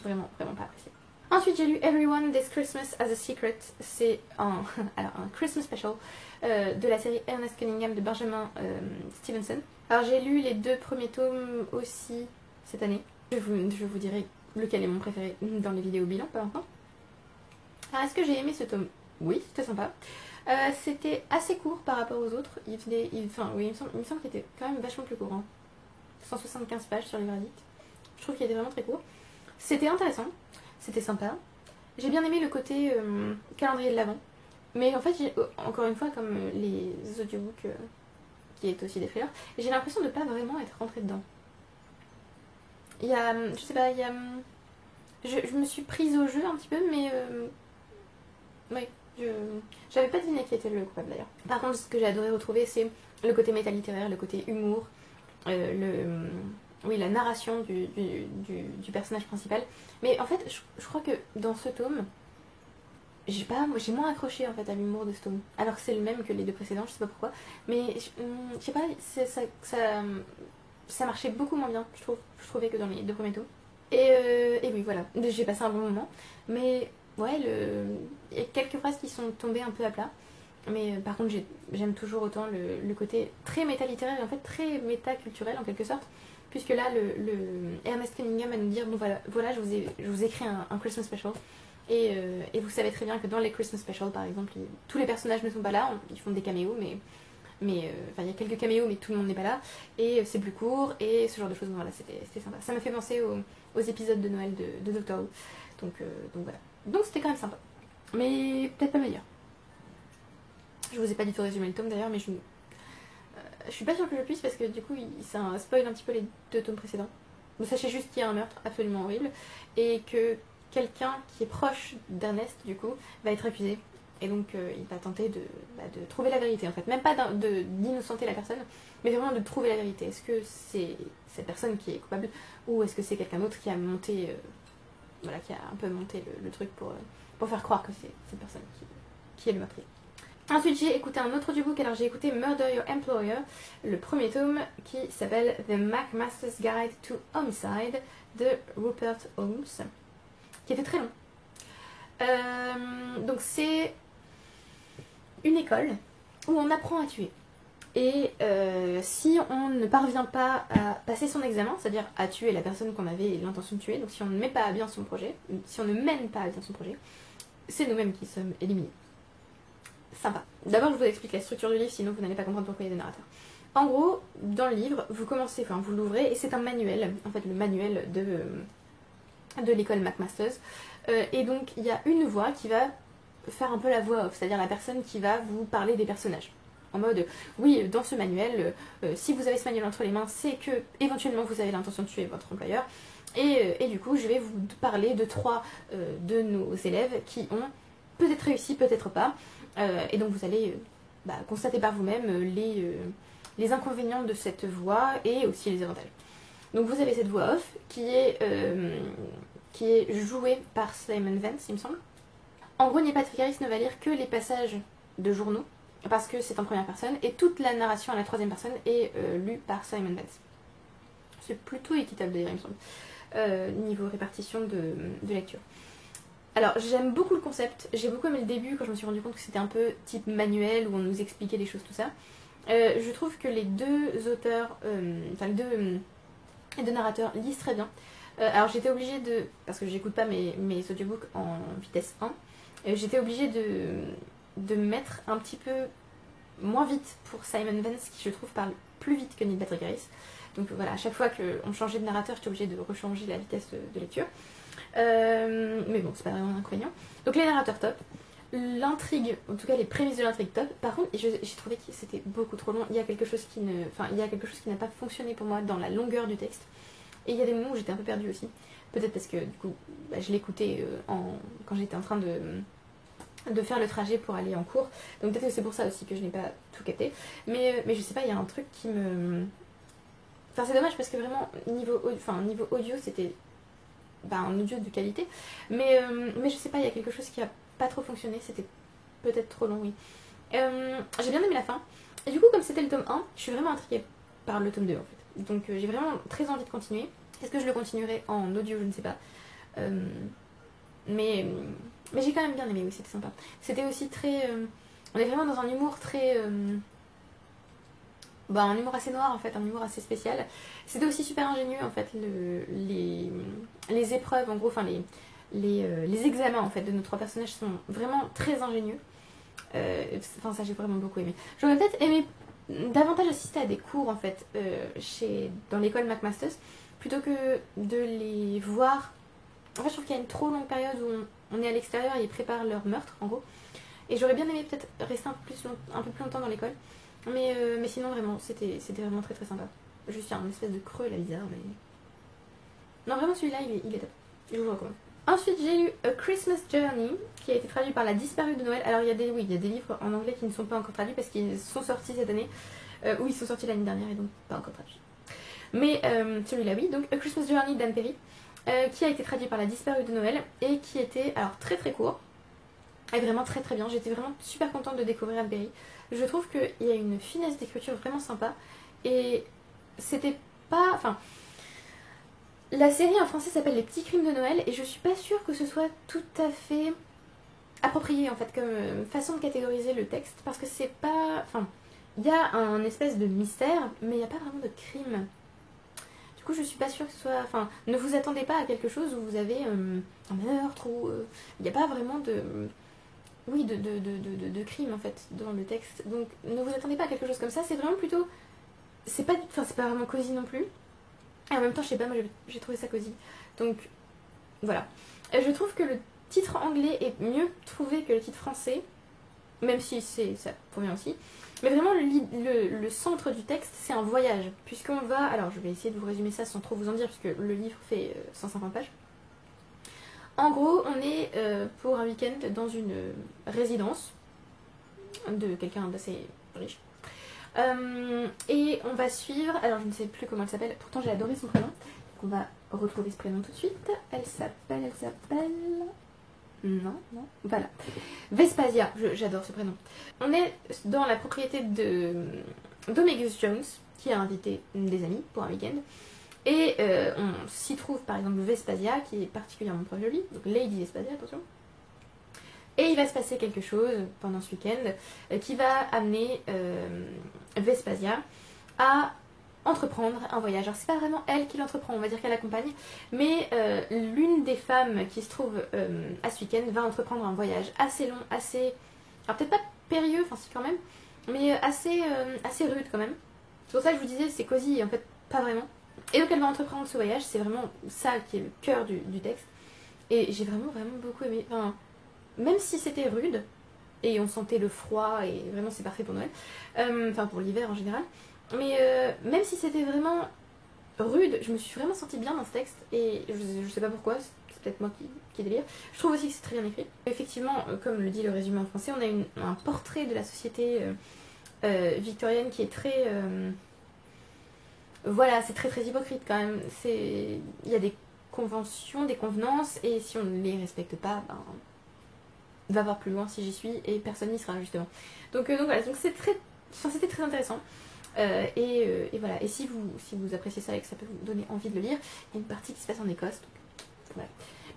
S1: vraiment pas apprécié. Ensuite, j'ai lu Everyone This Christmas as a Secret. C'est un Christmas special de la série Ernest Cunningham de Benjamin Stevenson. Alors, j'ai lu les 2 premiers tomes aussi cette année. Je vous dirai lequel est mon préféré dans les vidéos bilan, pas maintenant. Alors, est-ce que j'ai aimé ce tome? Oui, c'était sympa. C'était assez court par rapport aux autres. Il me semble qu'il était quand même vachement plus court. Hein. 175 pages sur les verdicts. Je trouve qu'il était vraiment très court. C'était intéressant. C'était sympa. J'ai bien aimé le côté calendrier de l'Avent. Mais en fait, encore une fois, comme les audiobooks, qui est aussi des thrillers, j'ai l'impression de pas vraiment être rentrée dedans. Il y a... Je sais pas, il y a... Je me suis prise au jeu un petit peu, mais... Oui, j'avais pas deviné qui était le coupable d'ailleurs. Par contre, ce que j'ai adoré retrouver, c'est le côté méta-littéraire, le côté humour, la narration du personnage principal. Mais en fait, je crois que dans ce tome, j'ai moins accroché en fait à l'humour de ce tome. Alors que c'est le même que les 2 précédents, je sais pas pourquoi. Mais je sais pas, ça marchait beaucoup moins bien, je trouvais, que dans les 2 premiers tomes. Et oui, voilà, j'ai passé un bon moment. Mais ouais, il y a quelques phrases qui sont tombées un peu à plat. Mais par contre, j'aime toujours autant le côté très méta-littéraire et en fait très méta-culturel en quelque sorte. Puisque là, Ernest Cunningham va nous dire, bon voilà, je vous ai écrit un Christmas special. Et vous savez très bien que dans les Christmas specials, par exemple, tous les personnages ne sont pas là, ils font des caméos, mais mais enfin il y a quelques caméos, mais tout le monde n'est pas là, et c'est plus court, et ce genre de choses, voilà, c'était sympa. Ça m'a fait penser aux épisodes de Noël de Doctor Who, donc voilà. Donc c'était quand même sympa, mais peut-être pas meilleur. Je vous ai pas du tout résumé le tome d'ailleurs, mais je suis pas sûre que je puisse parce que du coup ça spoil un petit peu les 2 tomes précédents. Donc sachez juste qu'il y a un meurtre absolument horrible et que quelqu'un qui est proche d'Ernest du coup va être accusé. Et donc il va tenter de trouver la vérité en fait. Même pas d'innocenter la personne, mais vraiment de trouver la vérité. Est-ce que c'est cette personne qui est coupable ou est-ce que c'est quelqu'un d'autre qui a monté, voilà, qui a un peu monté le truc pour faire croire que c'est cette personne qui est le meurtrier. Ensuite j'ai écouté un autre audiobook, alors j'ai écouté Murder Your Employer, le premier tome qui s'appelle The McMaster's Guide to Homicide de Rupert Holmes, qui était très long. Donc c'est une école où on apprend à tuer. Et si on ne parvient pas à passer son examen, c'est-à-dire à tuer la personne qu'on avait l'intention de tuer, donc si on ne met pas à bien son projet, si on ne mène pas à bien son projet, c'est nous-mêmes qui sommes éliminés. Sympa. D'abord, je vous explique la structure du livre, sinon vous n'allez pas comprendre pourquoi il y a des narrateurs. En gros, dans le livre, vous commencez, enfin vous l'ouvrez, et c'est un manuel, en fait le manuel de l'école McMaster's. Et donc, il y a une voix qui va faire un peu la voix off, c'est-à-dire la personne qui va vous parler des personnages. En mode, oui, dans ce manuel, si vous avez ce manuel entre les mains, c'est que éventuellement vous avez l'intention de tuer votre employeur. Et du coup, je vais vous parler de 3 de nos élèves qui ont peut-être réussi, peut-être pas. Et donc vous allez constater par vous-même les inconvénients de cette voie et aussi les avantages. Donc vous avez cette voix off qui est jouée par Simon Vance, il me semble. En gros, Neil Patrick Harris ne va lire que les passages de journaux parce que c'est en première personne et toute la narration à la 3e personne est lue par Simon Vance. C'est plutôt équitable d'ailleurs, il me semble, niveau répartition de lecture. Alors j'aime beaucoup le concept, j'ai beaucoup aimé le début quand je me suis rendu compte que c'était un peu type manuel où on nous expliquait les choses, tout ça. Je trouve que les 2 auteurs, enfin les deux narrateurs lisent très bien. Alors j'étais obligée parce que j'écoute pas mes audiobooks en vitesse 1, j'étais obligée de mettre un petit peu moins vite pour Simon Vance qui je trouve parle plus vite que Neil Patrick Harris. Donc voilà, à chaque fois qu'on changeait de narrateur, j'étais obligée de rechanger la vitesse de lecture. Mais bon, c'est pas vraiment un inconvénient. Donc les narrateurs top, l'intrigue, en tout cas les prémices de l'intrigue top. Par contre, j'ai trouvé que c'était beaucoup trop long. Il y a quelque chose qui n'a pas fonctionné pour moi dans la longueur du texte. Et il y a des moments où j'étais un peu perdue aussi. Peut-être parce que du coup, je l'écoutais quand j'étais en train de faire le trajet pour aller en cours. Donc peut-être que c'est pour ça aussi que je n'ai pas tout capté. Mais je sais pas, il y a un truc qui me... Enfin c'est dommage parce que vraiment, niveau audio, c'était un audio de qualité. Mais je sais pas, il y a quelque chose qui a pas trop fonctionné. C'était peut-être trop long, oui. J'ai bien aimé la fin. Et du coup, comme c'était le tome 1, je suis vraiment intriguée par le tome 2 en fait. Donc j'ai vraiment très envie de continuer. Est-ce que je le continuerai en audio? Je ne sais pas. Mais j'ai quand même bien aimé, oui, c'était sympa. C'était aussi très... on est vraiment dans un humour très... un humour assez noir en fait, un humour assez spécial. C'était aussi super ingénieux en fait, les épreuves en gros, enfin les examens en fait de nos 3 personnages sont vraiment très ingénieux. Ça j'ai vraiment beaucoup aimé. J'aurais peut-être aimé davantage assister à des cours en fait dans l'école McMaster's plutôt que de les voir. En fait je trouve qu'il y a une trop longue période où on est à l'extérieur et ils préparent leur meurtre en gros. Et j'aurais bien aimé peut-être rester un peu plus longtemps dans l'école. Mais sinon vraiment c'était vraiment très très sympa. Juste il y a un espèce de creux là bizarre mais... Non vraiment celui-là il est top. Je vous le recommande. Ensuite j'ai lu A Christmas Journey qui a été traduit par La Disparue de Noël. Alors il y a des livres en anglais qui ne sont pas encore traduits parce qu'ils sont sortis cette année. Ou ils sont sortis l'année dernière et donc pas encore traduits. Mais celui-là oui, donc A Christmas Journey d'Anne Perry qui a été traduit par La Disparue de Noël et qui était alors très très court. Et vraiment très très bien, j'étais vraiment super contente de découvrir Anne Perry. Je trouve qu'il y a une finesse d'écriture vraiment sympa. Et c'était pas... Enfin, la série en français s'appelle Les Petits Crimes de Noël. Et je suis pas sûre que ce soit tout à fait approprié en fait comme façon de catégoriser le texte. Parce que c'est pas... Enfin, il y a un espèce de mystère, mais il n'y a pas vraiment de crime. Du coup je suis pas sûre que ce soit... Enfin, ne vous attendez pas à quelque chose où vous avez un meurtre ou... Il n'y a pas vraiment de... oui, de crime en fait dans le texte. Donc ne vous attendez pas à quelque chose comme ça, c'est vraiment plutôt... C'est pas vraiment cosy non plus. Et en même temps, je sais pas, moi j'ai trouvé ça cosy. Donc voilà. Je trouve que le titre anglais est mieux trouvé que le titre français, même si ça convient aussi. Mais vraiment, le centre du texte, c'est un voyage. Puisqu'on va... Alors, je vais essayer de vous résumer ça sans trop vous en dire, puisque le livre fait 150 pages. En gros, on est pour un week-end dans une résidence de quelqu'un d'assez riche. Et on va suivre... Alors, je ne sais plus comment elle s'appelle. Pourtant, j'ai adoré son prénom. Donc, on va retrouver ce prénom tout de suite. Elle s'appelle... Non, voilà. Vespasia, j'adore ce prénom. On est dans la propriété d'Omegus Jones, qui a invité des amis pour un week-end. Et on s'y trouve par exemple Vespasia, qui est particulièrement proche de lui, donc Lady Vespasia, attention. Et il va se passer quelque chose pendant ce week-end qui va amener Vespasia à entreprendre un voyage. Alors c'est pas vraiment elle qui l'entreprend, on va dire qu'elle accompagne, mais l'une des femmes qui se trouve à ce week-end va entreprendre un voyage assez long, assez... Alors peut-être pas périlleux, enfin si quand même, mais assez rude quand même. C'est pour ça que je vous disais c'est cosy et en fait pas vraiment. Et donc elle va entreprendre ce voyage, c'est vraiment ça qui est le cœur du texte. Et j'ai vraiment beaucoup aimé, enfin, même si c'était rude, et on sentait le froid, et vraiment c'est parfait pour Noël, enfin pour l'hiver en général, mais même si c'était vraiment rude, je me suis vraiment sentie bien dans ce texte, et je sais pas pourquoi, c'est peut-être moi qui délire. Je trouve aussi que c'est très bien écrit. Effectivement, comme le dit le résumé en français, on a un portrait de la société victorienne qui est très... voilà, c'est très hypocrite quand même. Il y a des conventions, des convenances, et si on ne les respecte pas, ben, va voir plus loin si j'y suis, et personne n'y sera justement. Donc voilà, donc c'était très intéressant. Et voilà, et si vous appréciez ça et que ça peut vous donner envie de le lire, il y a une partie qui se passe en Écosse. Donc, voilà.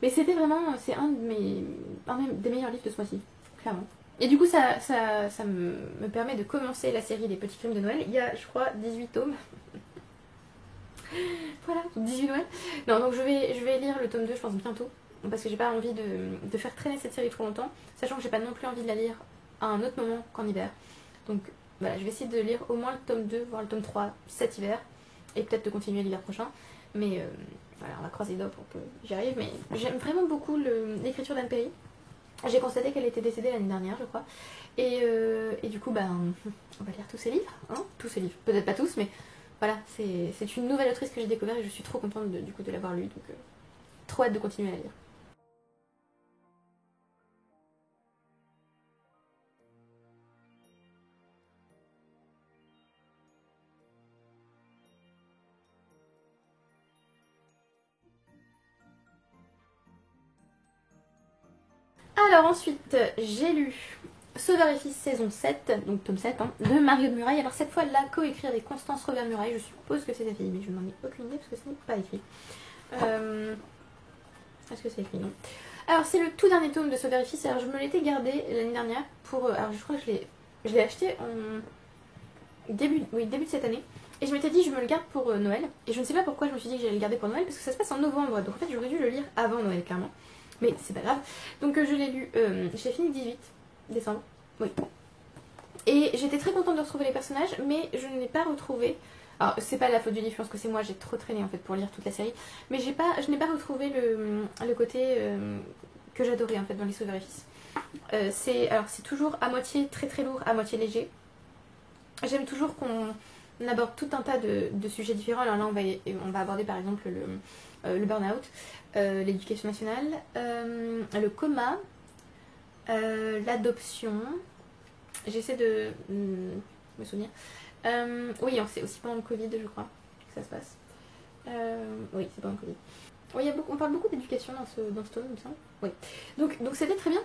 S1: Mais c'était vraiment, c'est un des meilleurs livres de ce mois-ci, clairement. Et du coup, ça me permet de commencer la série des petits crimes de Noël. Il y a, je crois, 18 tomes. Voilà, 18 Noël. Non, donc je vais lire le tome 2, je pense, bientôt. Parce que j'ai pas envie de faire traîner cette série trop longtemps. Sachant que j'ai pas non plus envie de la lire à un autre moment qu'en hiver. Donc voilà, je vais essayer de lire au moins le tome 2, voire le tome 3 cet hiver. Et peut-être de continuer l'hiver prochain. Mais voilà, on va croiser les doigts pour que j'y arrive. Mais j'aime vraiment beaucoup l'écriture d'Anne Perry. J'ai constaté qu'elle était décédée l'année dernière, je crois. Et du coup, ben, on va lire tous ses livres. Hein, tous ses livres. Peut-être pas tous, mais voilà, c'est une nouvelle autrice que j'ai découvert et je suis trop contente du coup de l'avoir lue. Donc trop hâte de continuer à la lire. Alors ensuite, j'ai lu Sauveur et Fils saison 7, donc tome 7, hein, de Mario de Muraille. Alors cette fois, elle l'a coécrit avec Constance Robert Muraille. Je suppose que c'est sa fille, mais je n'en ai aucune idée parce que ce n'est pas écrit. Est-ce que c'est écrit? Non. Alors c'est le tout dernier tome de Sauveur et Fils. Alors je me l'étais gardé l'année dernière pour... alors je crois que je l'ai acheté en début de cette année. Et je m'étais dit je me le garde pour Noël. Et je ne sais pas pourquoi je me suis dit que j'allais le garder pour Noël, parce que ça se passe en novembre. Donc en fait j'aurais dû le lire avant Noël, clairement. Mais c'est pas grave. Donc je l'ai lu, j'ai fini le 18 décembre. Oui. Et j'étais très contente de retrouver les personnages, mais je ne l'ai pas retrouvé. Alors c'est pas la faute du livre, je pense que c'est moi, j'ai trop traîné en fait pour lire toute la série. Mais je n'ai pas retrouvé le côté que j'adorais en fait dans les Sauveurs et Fils. C'est toujours à moitié très lourd, à moitié léger. J'aime toujours qu'on aborde tout un tas de sujets différents. Alors là on va aborder par exemple le burn-out, l'éducation nationale, le coma, l'adoption. J'essaie de me souvenir. Oui, c'est aussi pendant le Covid, je crois, que ça se passe. Oui, c'est pendant le Covid. Oui, on parle beaucoup d'éducation dans ce tome, il me semble. Oui. Donc c'était très bien,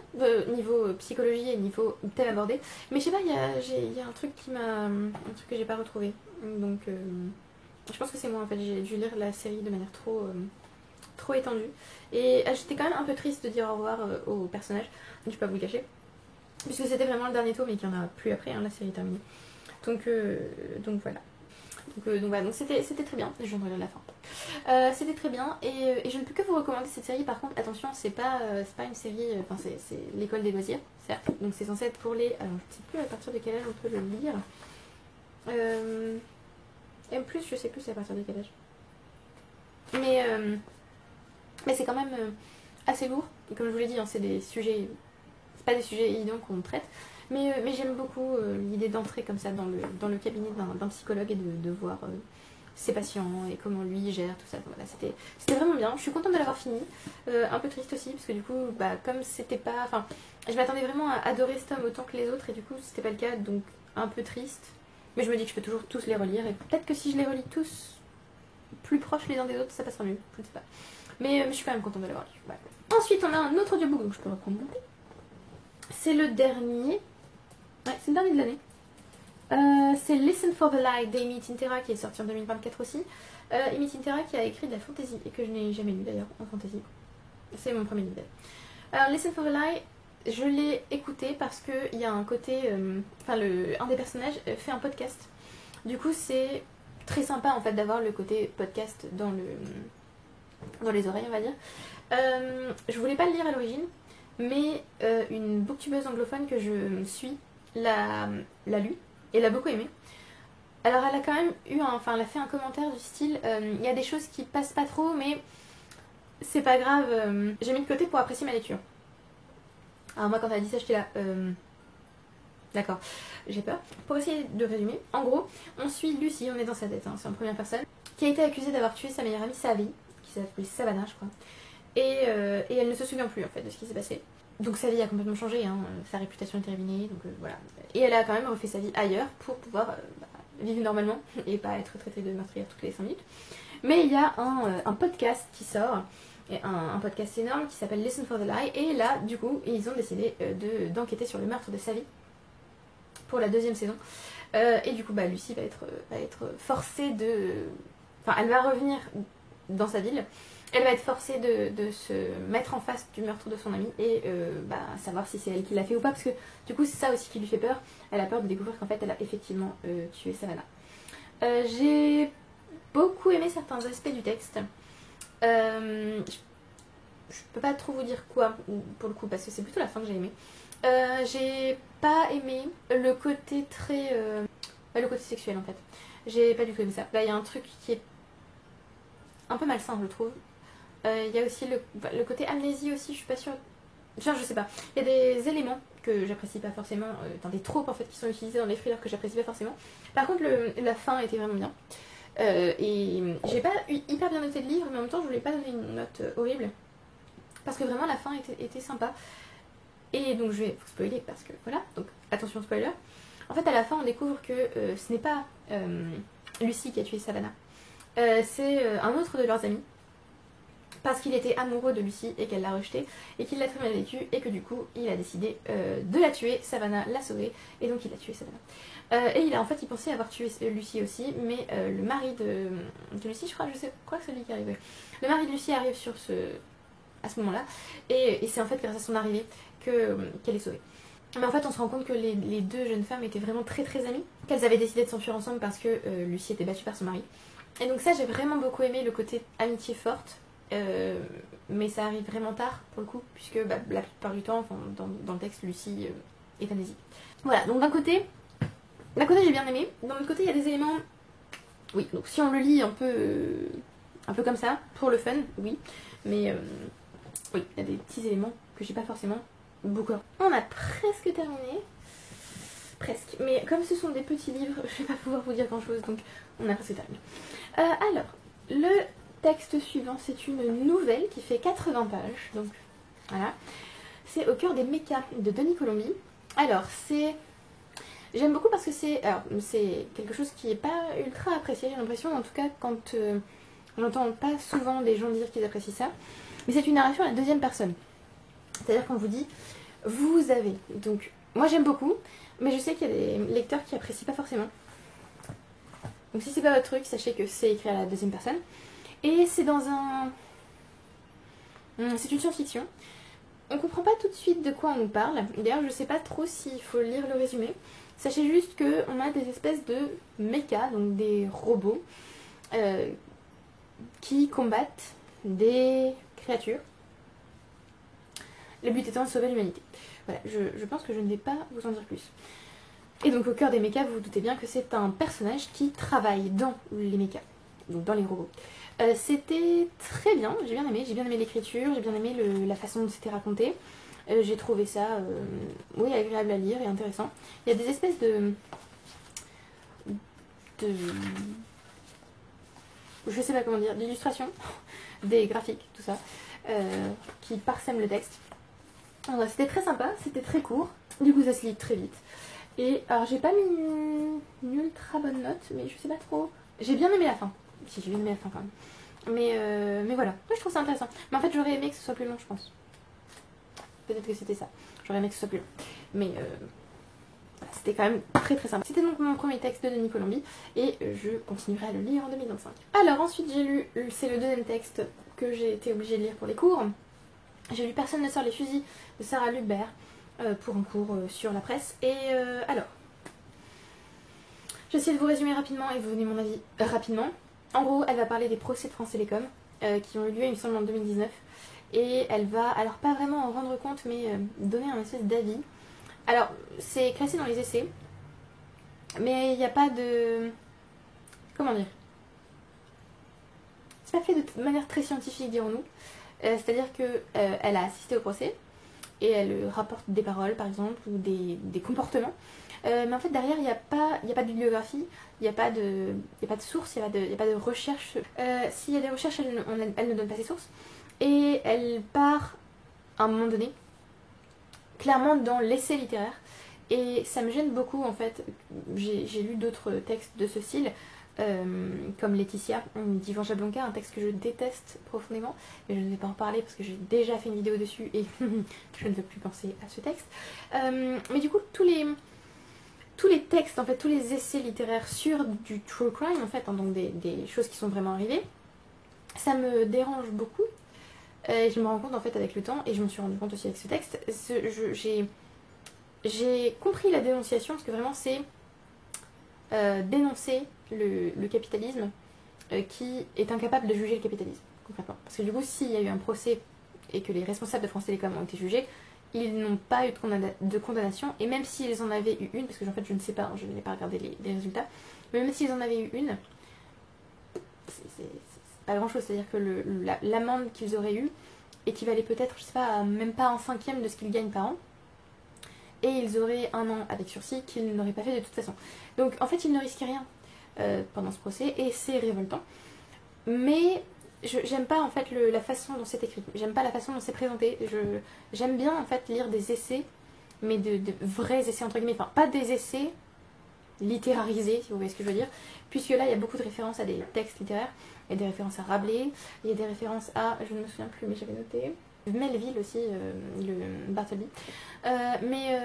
S1: niveau psychologie et niveau thème abordé. Mais je sais pas, il y a un truc un truc que j'ai pas retrouvé. Donc je pense que c'est moi en fait, j'ai dû lire la série de manière trop étendue. Et j'étais quand même un peu triste de dire au revoir aux personnages, je vais pas vous le cacher. Puisque c'était vraiment le dernier tome et qu'il n'y en a plus après, hein, la série est terminée. Donc voilà. Donc voilà, donc c'était très bien, je viens de relire la fin. C'était très bien et je ne peux que vous recommander cette série. Par contre, attention, c'est pas une série, enfin c'est l'école des loisirs, certes, donc c'est censé être pour les... Alors je sais plus à partir de quel âge on peut le lire. M+, je sais plus c'est à partir de quel âge. Mais c'est quand même assez lourd, et comme je vous l'ai dit, hein, c'est des sujets... C'est pas des sujets évidents qu'on traite, mais j'aime beaucoup l'idée d'entrer comme ça dans le cabinet d'un psychologue et de voir ses patients et comment lui gère tout ça. Voilà, c'était vraiment bien. Je suis contente de l'avoir fini. Un peu triste aussi parce que du coup, comme c'était pas... Enfin, je m'attendais vraiment à adorer cet homme autant que les autres et du coup, c'était pas le cas, donc un peu triste. Mais je me dis que je peux toujours tous les relire et peut-être que si je les relis tous plus proches les uns des autres, ça passera mieux. Je ne sais pas. Mais je suis quand même contente de l'avoir lu. Voilà. Ensuite, on a un autre audiobook, donc je peux reprendre mon thé. C'est le dernier. Ouais, c'est le dernier de l'année. C'est Listen for the Lie d'Amy Tintera qui est sorti en 2024 aussi. Amy Tintera qui a écrit de la fantasy et que je n'ai jamais lu d'ailleurs en fantasy. C'est mon premier livre. Alors Listen for the Lie, je l'ai écouté parce qu'il y a un côté... un des personnages fait un podcast. Du coup c'est très sympa en fait d'avoir le côté podcast dans les oreilles on va dire. Je voulais pas le lire à l'origine. Mais une booktubeuse anglophone que je suis l'a lu et l'a beaucoup aimé. Alors elle a quand même eu elle a fait un commentaire du style il y a des choses qui passent pas trop mais c'est pas grave, j'ai mis de côté pour apprécier ma lecture. Alors moi quand elle a dit ça j'étais là d'accord, j'ai peur. Pour essayer de résumer, en gros on suit Lucy, on est dans sa tête, hein, c'est en première personne, qui a été accusée d'avoir tué sa meilleure amie Savvy, qui s'appelait Savannah je crois. Et elle ne se souvient plus en fait de ce qui s'est passé. Donc sa vie a complètement changé, hein. Sa réputation est ruinée, donc voilà. Et elle a quand même refait sa vie ailleurs pour pouvoir vivre normalement et pas être traitée de meurtrière toutes les 5 minutes. Mais il y a un podcast qui sort, et un podcast énorme qui s'appelle Listen for the Lie. Et là, du coup, ils ont décidé d'enquêter sur le meurtre de Savvy pour la 2e saison. Et du coup, Lucy va être forcée de... Enfin, elle va revenir dans sa ville. Elle va être forcée de se mettre en face du meurtre de son amie et savoir si c'est elle qui l'a fait ou pas, parce que du coup c'est ça aussi qui lui fait peur. Elle a peur de découvrir qu'en fait elle a effectivement tué Savannah. J'ai beaucoup aimé certains aspects du texte. Je peux pas trop vous dire quoi pour le coup parce que c'est plutôt la fin que j'ai aimé. J'ai pas aimé le côté très... le côté sexuel en fait. J'ai pas du tout aimé ça. Là il y a un truc qui est un peu malsain je trouve. Il y a aussi le côté amnésie aussi, je suis pas sûre. Genre, je sais pas. Il y a des éléments que j'apprécie pas forcément, des tropes en fait qui sont utilisés dans les thrillers que j'apprécie pas forcément. Par contre, la fin était vraiment bien. Et j'ai pas hyper bien noté le livre, mais en même temps, je voulais pas donner une note horrible. Parce que vraiment, la fin était sympa. Et donc, je vais vous spoiler parce que voilà. Donc, attention spoiler. En fait, à la fin, on découvre que ce n'est pas Lucy qui a tué Savannah. C'est un autre de leurs amis. Parce qu'il était amoureux de Lucy et qu'elle l'a rejetée et qu'il l'a très mal vécu et que du coup il a décidé de la tuer. Savannah l'a sauvée et donc il a tué Savannah. Et il pensait avoir tué Lucy aussi, mais le mari de Lucy, je crois que c'est lui qui est arrivé. Le mari de Lucy arrive à ce moment-là et c'est en fait grâce à son arrivée qu'elle est sauvée. Mais en fait on se rend compte que les deux jeunes femmes étaient vraiment très très amies, qu'elles avaient décidé de s'enfuir ensemble parce que Lucy était battue par son mari. Et donc ça j'ai vraiment beaucoup aimé le côté amitié forte. Mais ça arrive vraiment tard pour le coup, puisque la plupart du temps, dans le texte, Lucy est amnésique. Voilà, donc d'un côté j'ai bien aimé, d'un autre côté il y a des éléments... Oui, donc si on le lit un peu comme ça, pour le fun, oui, mais oui, il y a des petits éléments que j'ai pas forcément beaucoup. On a presque terminé, presque, mais comme ce sont des petits livres, je vais pas pouvoir vous dire grand chose, donc on a presque terminé. Alors, le texte suivant, c'est une nouvelle qui fait 80 pages, donc voilà. C'est Au cœur des mécas de Denis Colombi. Alors, j'aime beaucoup parce que c'est quelque chose qui n'est pas ultra apprécié, j'ai l'impression, en tout cas quand j'entends pas souvent des gens dire qu'ils apprécient ça. Mais c'est une narration à la 2e personne. C'est-à-dire qu'on vous dit, vous avez. Donc, moi j'aime beaucoup, mais je sais qu'il y a des lecteurs qui apprécient pas forcément. Donc si c'est pas votre truc, sachez que c'est écrit à la 2e personne. Et c'est c'est une science-fiction. on comprend pas tout de suite de quoi on nous parle. D'ailleurs, je sais pas trop s'il faut lire le résumé. Sachez juste qu'on a des espèces de mechas, donc des robots, qui combattent des créatures. Le but étant de sauver l'humanité. Voilà, je pense que je ne vais pas vous en dire plus. Et donc au cœur des mechas, vous vous doutez bien que c'est un personnage qui travaille dans les mechas, donc dans les robots. C'était très bien, j'ai bien aimé l'écriture, j'ai bien aimé la façon dont c'était raconté. J'ai trouvé ça oui, agréable à lire et intéressant. Il y a des espèces de je sais pas comment dire, d'illustrations, des graphiques, tout ça, qui parsèment le texte. Alors, c'était très sympa, c'était très court, du coup ça se lit très vite. Et alors j'ai pas mis une ultra bonne note, mais je sais pas trop. J'ai bien aimé la fin. Si, j'ai bien aimé la fin quand même. Mais voilà, moi je trouve ça intéressant. Mais en fait j'aurais aimé que ce soit plus long, je pense. Peut-être que c'était ça. J'aurais aimé que ce soit plus long. Mais voilà, c'était quand même très très sympa. C'était donc mon premier texte de Denis Colombi et je continuerai à le lire en 2025. Alors ensuite j'ai lu, c'est le deuxième texte que j'ai été obligée de lire pour les cours. J'ai lu Personne ne sort les fusils de Sarah Lubert pour un cours sur la presse. Et alors, j'essaie de vous résumer rapidement et vous donner mon avis rapidement. En gros, elle va parler des procès de France Télécom qui ont eu lieu, il me semble, en 2019. Et elle va, alors pas vraiment en rendre compte, mais donner un espèce d'avis. Alors, c'est classé dans les essais, mais il n'y a pas de... Comment dire? C'est pas fait de manière très scientifique, dirons-nous. C'est-à-dire qu'elle a assisté au procès et elle rapporte des paroles, par exemple, ou des comportements. Mais en fait, derrière, il n'y a pas de bibliographie, il n'y a pas de source, il n'y a pas de recherche. S'il y a des recherches, elle ne donne pas ses sources. Et elle part, à un moment donné, clairement dans l'essai littéraire. Et ça me gêne beaucoup, en fait. J'ai lu d'autres textes de ce style, comme Laetitia d'Yvan Jablonka, un texte que je déteste profondément, mais je ne vais pas en parler parce que j'ai déjà fait une vidéo dessus et je ne veux plus penser à ce texte. Mais du coup, tous les textes, en fait, tous les essais littéraires sur du true crime, en fait, hein, donc des choses qui sont vraiment arrivées, ça me dérange beaucoup. Et je me rends compte, en fait, avec le temps, et je me suis rendu compte aussi avec ce texte, j'ai compris la dénonciation, parce que vraiment, c'est dénoncer le capitalisme qui est incapable de juger le capitalisme, concrètement. Parce que du coup, s'il y a eu un procès et que les responsables de France Télécom ont été jugés, ils n'ont pas eu de condamnation, et même s'ils en avaient eu une, parce que en fait je ne sais pas, hein, je n'ai pas regardé les résultats, mais même s'ils en avaient eu une, c'est pas grand chose, c'est-à-dire que l'amende qu'ils auraient eue équivalait peut-être, je sais pas, à même pas un cinquième de ce qu'ils gagnent par an, et ils auraient 1 an avec sursis qu'ils n'auraient pas fait de toute façon. Donc en fait ils ne risquaient rien pendant ce procès, et c'est révoltant. Mais j'aime pas en fait la façon dont c'est écrit, j'aime pas la façon dont c'est présenté. J'aime bien en fait lire des essais, mais de vrais essais entre guillemets, enfin pas des essais littérarisés si vous voyez ce que je veux dire, puisque là il y a beaucoup de références à des textes littéraires, il y a des références à Rabelais, il y a des références à, je ne me souviens plus mais j'avais noté, Melville aussi, le Bartleby. Mais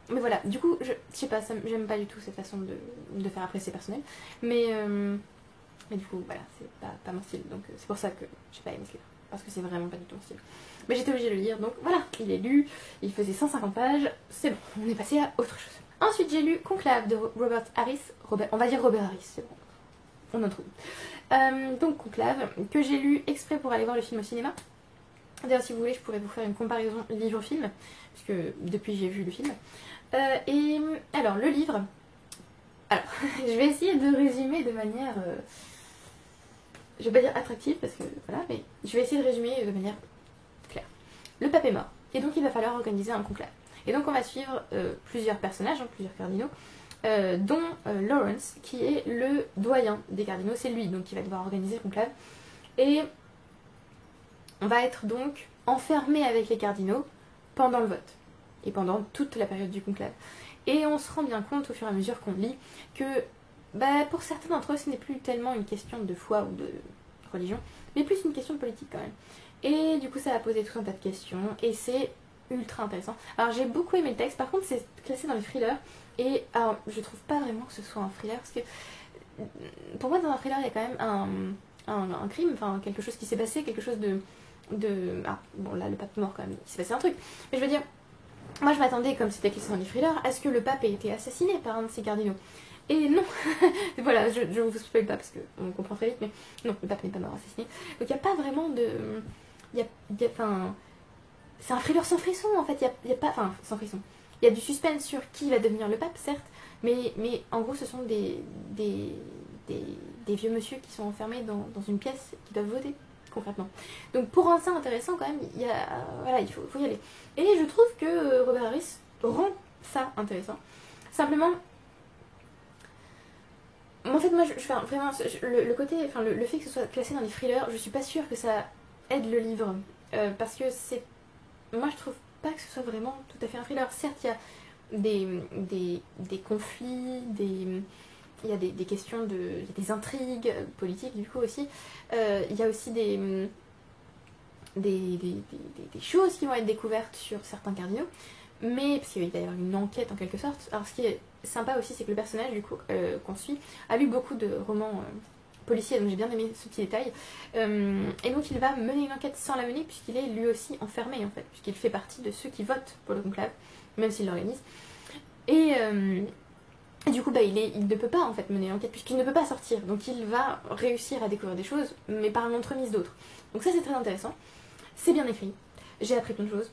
S1: voilà, du coup je sais pas, j'aime pas du tout cette façon de faire apprécier personnel, mais du coup, voilà, c'est pas mon style, donc c'est pour ça que j'ai pas aimé ce livre, parce que c'est vraiment pas du tout mon style. Mais j'étais obligée de le lire, donc voilà, il est lu, il faisait 150 pages, c'est bon, on est passé à autre chose. Ensuite, j'ai lu Conclave de Robert Harris, on va dire Robert Harris, c'est bon, on en trouve. Donc Conclave, que j'ai lu exprès pour aller voir le film au cinéma. D'ailleurs, si vous voulez, je pourrais vous faire une comparaison livre-film, puisque depuis j'ai vu le film. Et alors, le livre, alors, je vais essayer de résumer de manière... je vais pas dire attractive parce que voilà, mais je vais essayer de résumer de manière claire. Le pape est mort, et donc il va falloir organiser un conclave. Et donc on va suivre plusieurs personnages, hein, plusieurs cardinaux, dont Lawrence, qui est le doyen des cardinaux, c'est lui donc qui va devoir organiser le conclave. Et on va être donc enfermé avec les cardinaux pendant le vote, et pendant toute la période du conclave. Et on se rend bien compte au fur et à mesure qu'on lit que pour certains d'entre eux, ce n'est plus tellement une question de foi ou de religion, mais plus une question de politique quand même. Et du coup, ça a posé tout un tas de questions, et c'est ultra intéressant. Alors, j'ai beaucoup aimé le texte, par contre, c'est classé dans les thrillers, et alors, je trouve pas vraiment que ce soit un thriller, parce que pour moi, dans un thriller, il y a quand même un crime, enfin, quelque chose qui s'est passé, quelque chose Ah, bon là le pape mort quand même, il s'est passé un truc. Mais je veux dire, moi je m'attendais, comme c'était écrit dans les thrillers, à ce que le pape ait été assassiné par un de ses cardinaux. Et non. Voilà, je vous spoil pas parce qu'on comprend très vite, mais non, le pape n'est pas mort assassiné. Donc il n'y a pas vraiment de... Enfin... C'est un thriller sans frisson en fait, il y a pas... Enfin, sans frisson. Il y a du suspense sur qui va devenir le pape, certes, mais en gros ce sont des vieux monsieur qui sont enfermés dans une pièce qui doivent voter concrètement. Donc pour rendre ça intéressant quand même, voilà, il faut y aller. Et je trouve que Robert Harris rend ça intéressant. Simplement, en fait moi, vraiment, le côté, enfin le fait que ce soit classé dans les thrillers, je suis pas sûre que ça aide le livre. Parce que c'est... Moi je trouve pas que ce soit vraiment tout à fait un thriller. Certes, il y a des conflits, il y a des questions il y a des intrigues politiques du coup aussi. Il y a aussi des choses qui vont être découvertes sur certains cardinaux. Mais, parce qu'il va y avoir une enquête en quelque sorte. Alors ce qui est sympa aussi, c'est que le personnage du coup qu'on suit a lu beaucoup de romans policiers, donc j'ai bien aimé ce petit détail. Et donc il va mener une enquête sans la mener, puisqu'il est lui aussi enfermé en fait, puisqu'il fait partie de ceux qui votent pour le conclave, même s'il l'organise. Et du coup, il ne peut pas en fait mener l'enquête, puisqu'il ne peut pas sortir. Donc il va réussir à découvrir des choses, mais par l'entremise d'autres. Donc ça c'est très intéressant. C'est bien écrit. J'ai appris plein de choses.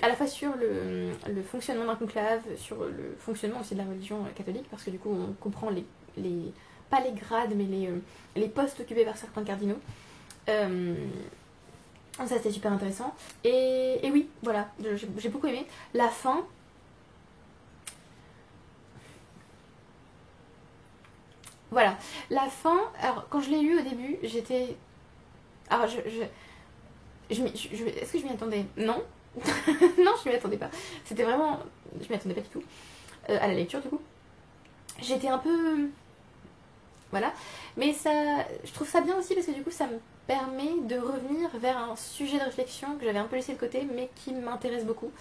S1: À la fois sur le fonctionnement d'un conclave, sur le fonctionnement aussi de la religion catholique, parce que du coup on comprend pas les grades, mais les postes occupés par certains cardinaux. Ça c'était super intéressant. Et oui, voilà, j'ai beaucoup aimé. La fin... Voilà, la fin, alors quand je l'ai lu au début, j'étais... Alors est-ce que je m'y attendais? Non. Non, je m'y attendais pas. C'était vraiment... Je m'y attendais pas du tout. À la lecture du coup. J'étais un peu... Voilà. Mais ça... Je trouve ça bien aussi parce que du coup ça me permet de revenir vers un sujet de réflexion que j'avais un peu laissé de côté mais qui m'intéresse beaucoup.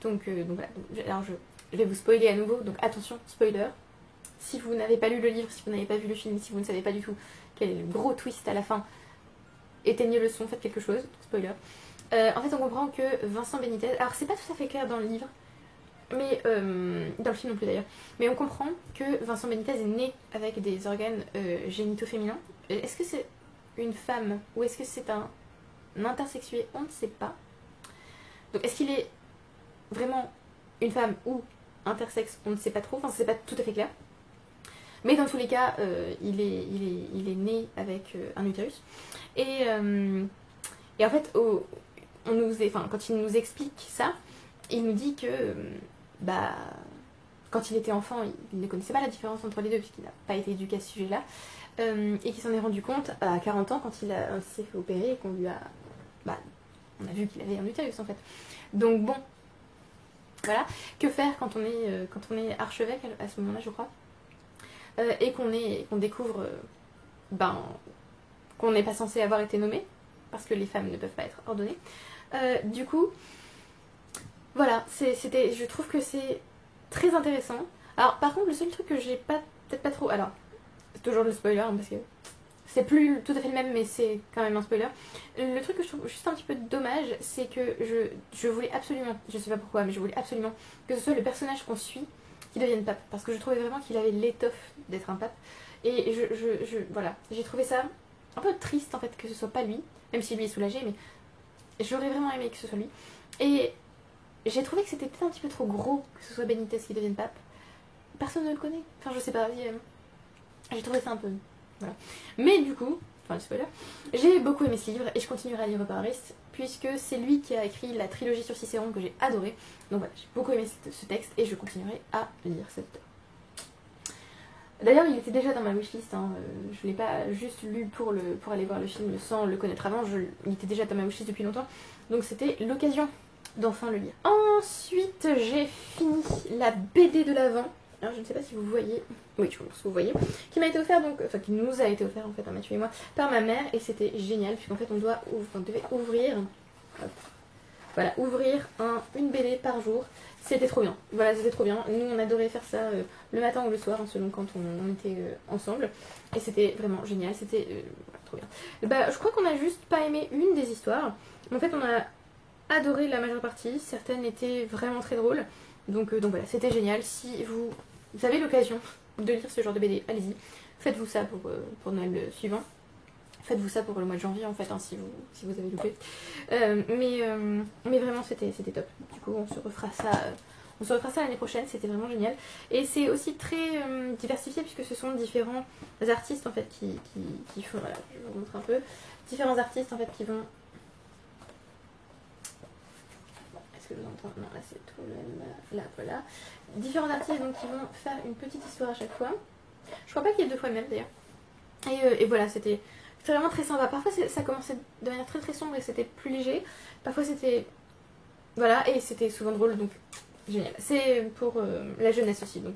S1: Donc voilà. Alors je vais vous spoiler à nouveau, donc attention, spoiler. Si vous n'avez pas lu le livre, si vous n'avez pas vu le film, si vous ne savez pas du tout quel est le gros twist à la fin, éteignez le son, faites quelque chose, spoiler. En fait on comprend que Vincent Benitez, alors c'est pas tout à fait clair dans le livre, mais dans le film non plus d'ailleurs, mais on comprend que Vincent Benitez est né avec des organes génitaux féminins. Est-ce que c'est une femme ou est-ce que c'est un intersexué? On ne sait pas. Donc est-ce qu'il est vraiment une femme ou intersexe? On ne sait pas trop, enfin c'est pas tout à fait clair. Mais dans tous les cas, il est né avec un utérus. Et en fait, quand il nous explique ça, il nous dit que quand il était enfant, il ne connaissait pas la différence entre les deux, puisqu'il n'a pas été éduqué à ce sujet-là. Et qu'il s'en est rendu compte à 40 ans, quand il s'est fait opérer et qu'on lui a... on a vu qu'il avait un utérus en fait. Donc bon, voilà. Que faire quand on est archevêque à ce moment-là, je crois, et qu'on découvre qu'on n'est pas censé avoir été nommé, parce que les femmes ne peuvent pas être ordonnées. Du coup, voilà, je trouve que c'est très intéressant. Alors par contre, le seul truc que j'ai peut-être pas trop... Alors, c'est toujours le spoiler, hein, parce que c'est plus tout à fait le même, mais c'est quand même un spoiler. Le truc que je trouve juste un petit peu dommage, c'est que je voulais absolument, je sais pas pourquoi, mais je voulais absolument que ce soit le personnage qu'on suit qui devienne pape, parce que je trouvais vraiment qu'il avait l'étoffe d'être un pape. Et voilà, j'ai trouvé ça un peu triste en fait que ce soit pas lui, même si lui est soulagé, mais j'aurais vraiment aimé que ce soit lui. Et j'ai trouvé que c'était peut-être un petit peu trop gros que ce soit Benitez qui devienne pape. Personne ne le connaît, enfin je sais pas, j'ai trouvé ça un peu... Voilà. Mais du coup, enfin le spoiler, j'ai beaucoup aimé ce livre et je continuerai à lire Robert Harris, puisque c'est lui qui a écrit la trilogie sur Cicéron que j'ai adoré. Donc voilà, j'ai beaucoup aimé ce texte et je continuerai à lire cet auteur. D'ailleurs, il était déjà dans ma wishlist, hein. Je ne l'ai pas juste lu pour aller voir le film sans le connaître avant, il était déjà dans ma wishlist depuis longtemps, donc c'était l'occasion d'enfin le lire. Ensuite, j'ai fini la BD de l'Avent. Alors je ne sais pas si vous voyez, oui je pense que vous voyez, qui m'a été offert donc, enfin qui nous a été offert en fait à Mathieu et moi par ma mère, et c'était génial puisqu'en fait on devait ouvrir, hop, voilà, ouvrir une BD par jour. C'était trop bien, voilà, c'était trop bien. Nous on adorait faire ça le matin ou le soir, hein, selon quand on était ensemble, et c'était vraiment génial, c'était trop bien. Bah, je crois qu'on a juste pas aimé une des histoires. En fait, on a adoré la majeure partie. Certaines étaient vraiment très drôles. Donc voilà, c'était génial. Si vous avez l'occasion de lire ce genre de BD, allez-y. Faites-vous ça pour Noël suivant. Faites-vous ça pour le mois de janvier en fait, hein, si vous avez loupé. Mais vraiment, c'était top. Du coup, on se refera ça l'année prochaine, c'était vraiment génial. Et c'est aussi très diversifié puisque ce sont différents artistes en fait qui font. Voilà, je vous montre un peu. Différents artistes en fait qui vont. Est-ce que je vous entends? Non, là c'est tout le même. Là, voilà. Différents artistes donc qui vont faire une petite histoire à chaque fois. Je crois pas qu'il y ait 2 fois le même d'ailleurs. Et voilà, c'était vraiment très sympa. Parfois ça commençait de manière très très sombre et c'était plus léger. Parfois c'était. Voilà, et c'était souvent drôle donc. Génial. C'est pour la jeunesse aussi, donc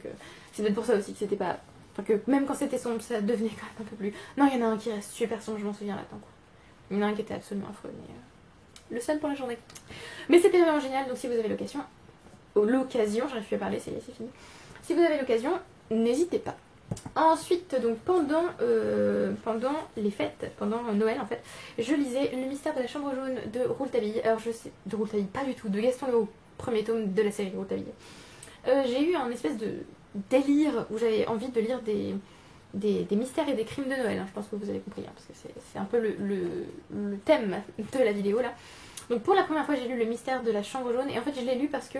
S1: c'est peut-être pour ça aussi que c'était pas. Enfin, que même quand c'était sombre, ça devenait quand même un peu plus. Non, il y en a un qui reste super sombre, je m'en souviens là-dedans. Il y en a un qui était absolument affreux, mais le seul pour la journée. Mais c'était vraiment génial, donc si vous avez l'occasion, j'arrive plus à parler, c'est fini. Si vous avez l'occasion, n'hésitez pas. Ensuite, donc pendant les fêtes, pendant Noël en fait, je lisais Le mystère de la chambre jaune de Rouletabille. Alors je sais, de Rouletabille, pas du tout, de Gaston Leroux. Premier tome de la série Rouletabille. J'ai eu un espèce de délire où j'avais envie de lire des mystères et des crimes de Noël. Hein. Je pense que vous avez compris, hein, parce que c'est un peu le thème de la vidéo là. Donc pour la première fois, j'ai lu Le mystère de la chambre jaune. Et en fait, je l'ai lu parce que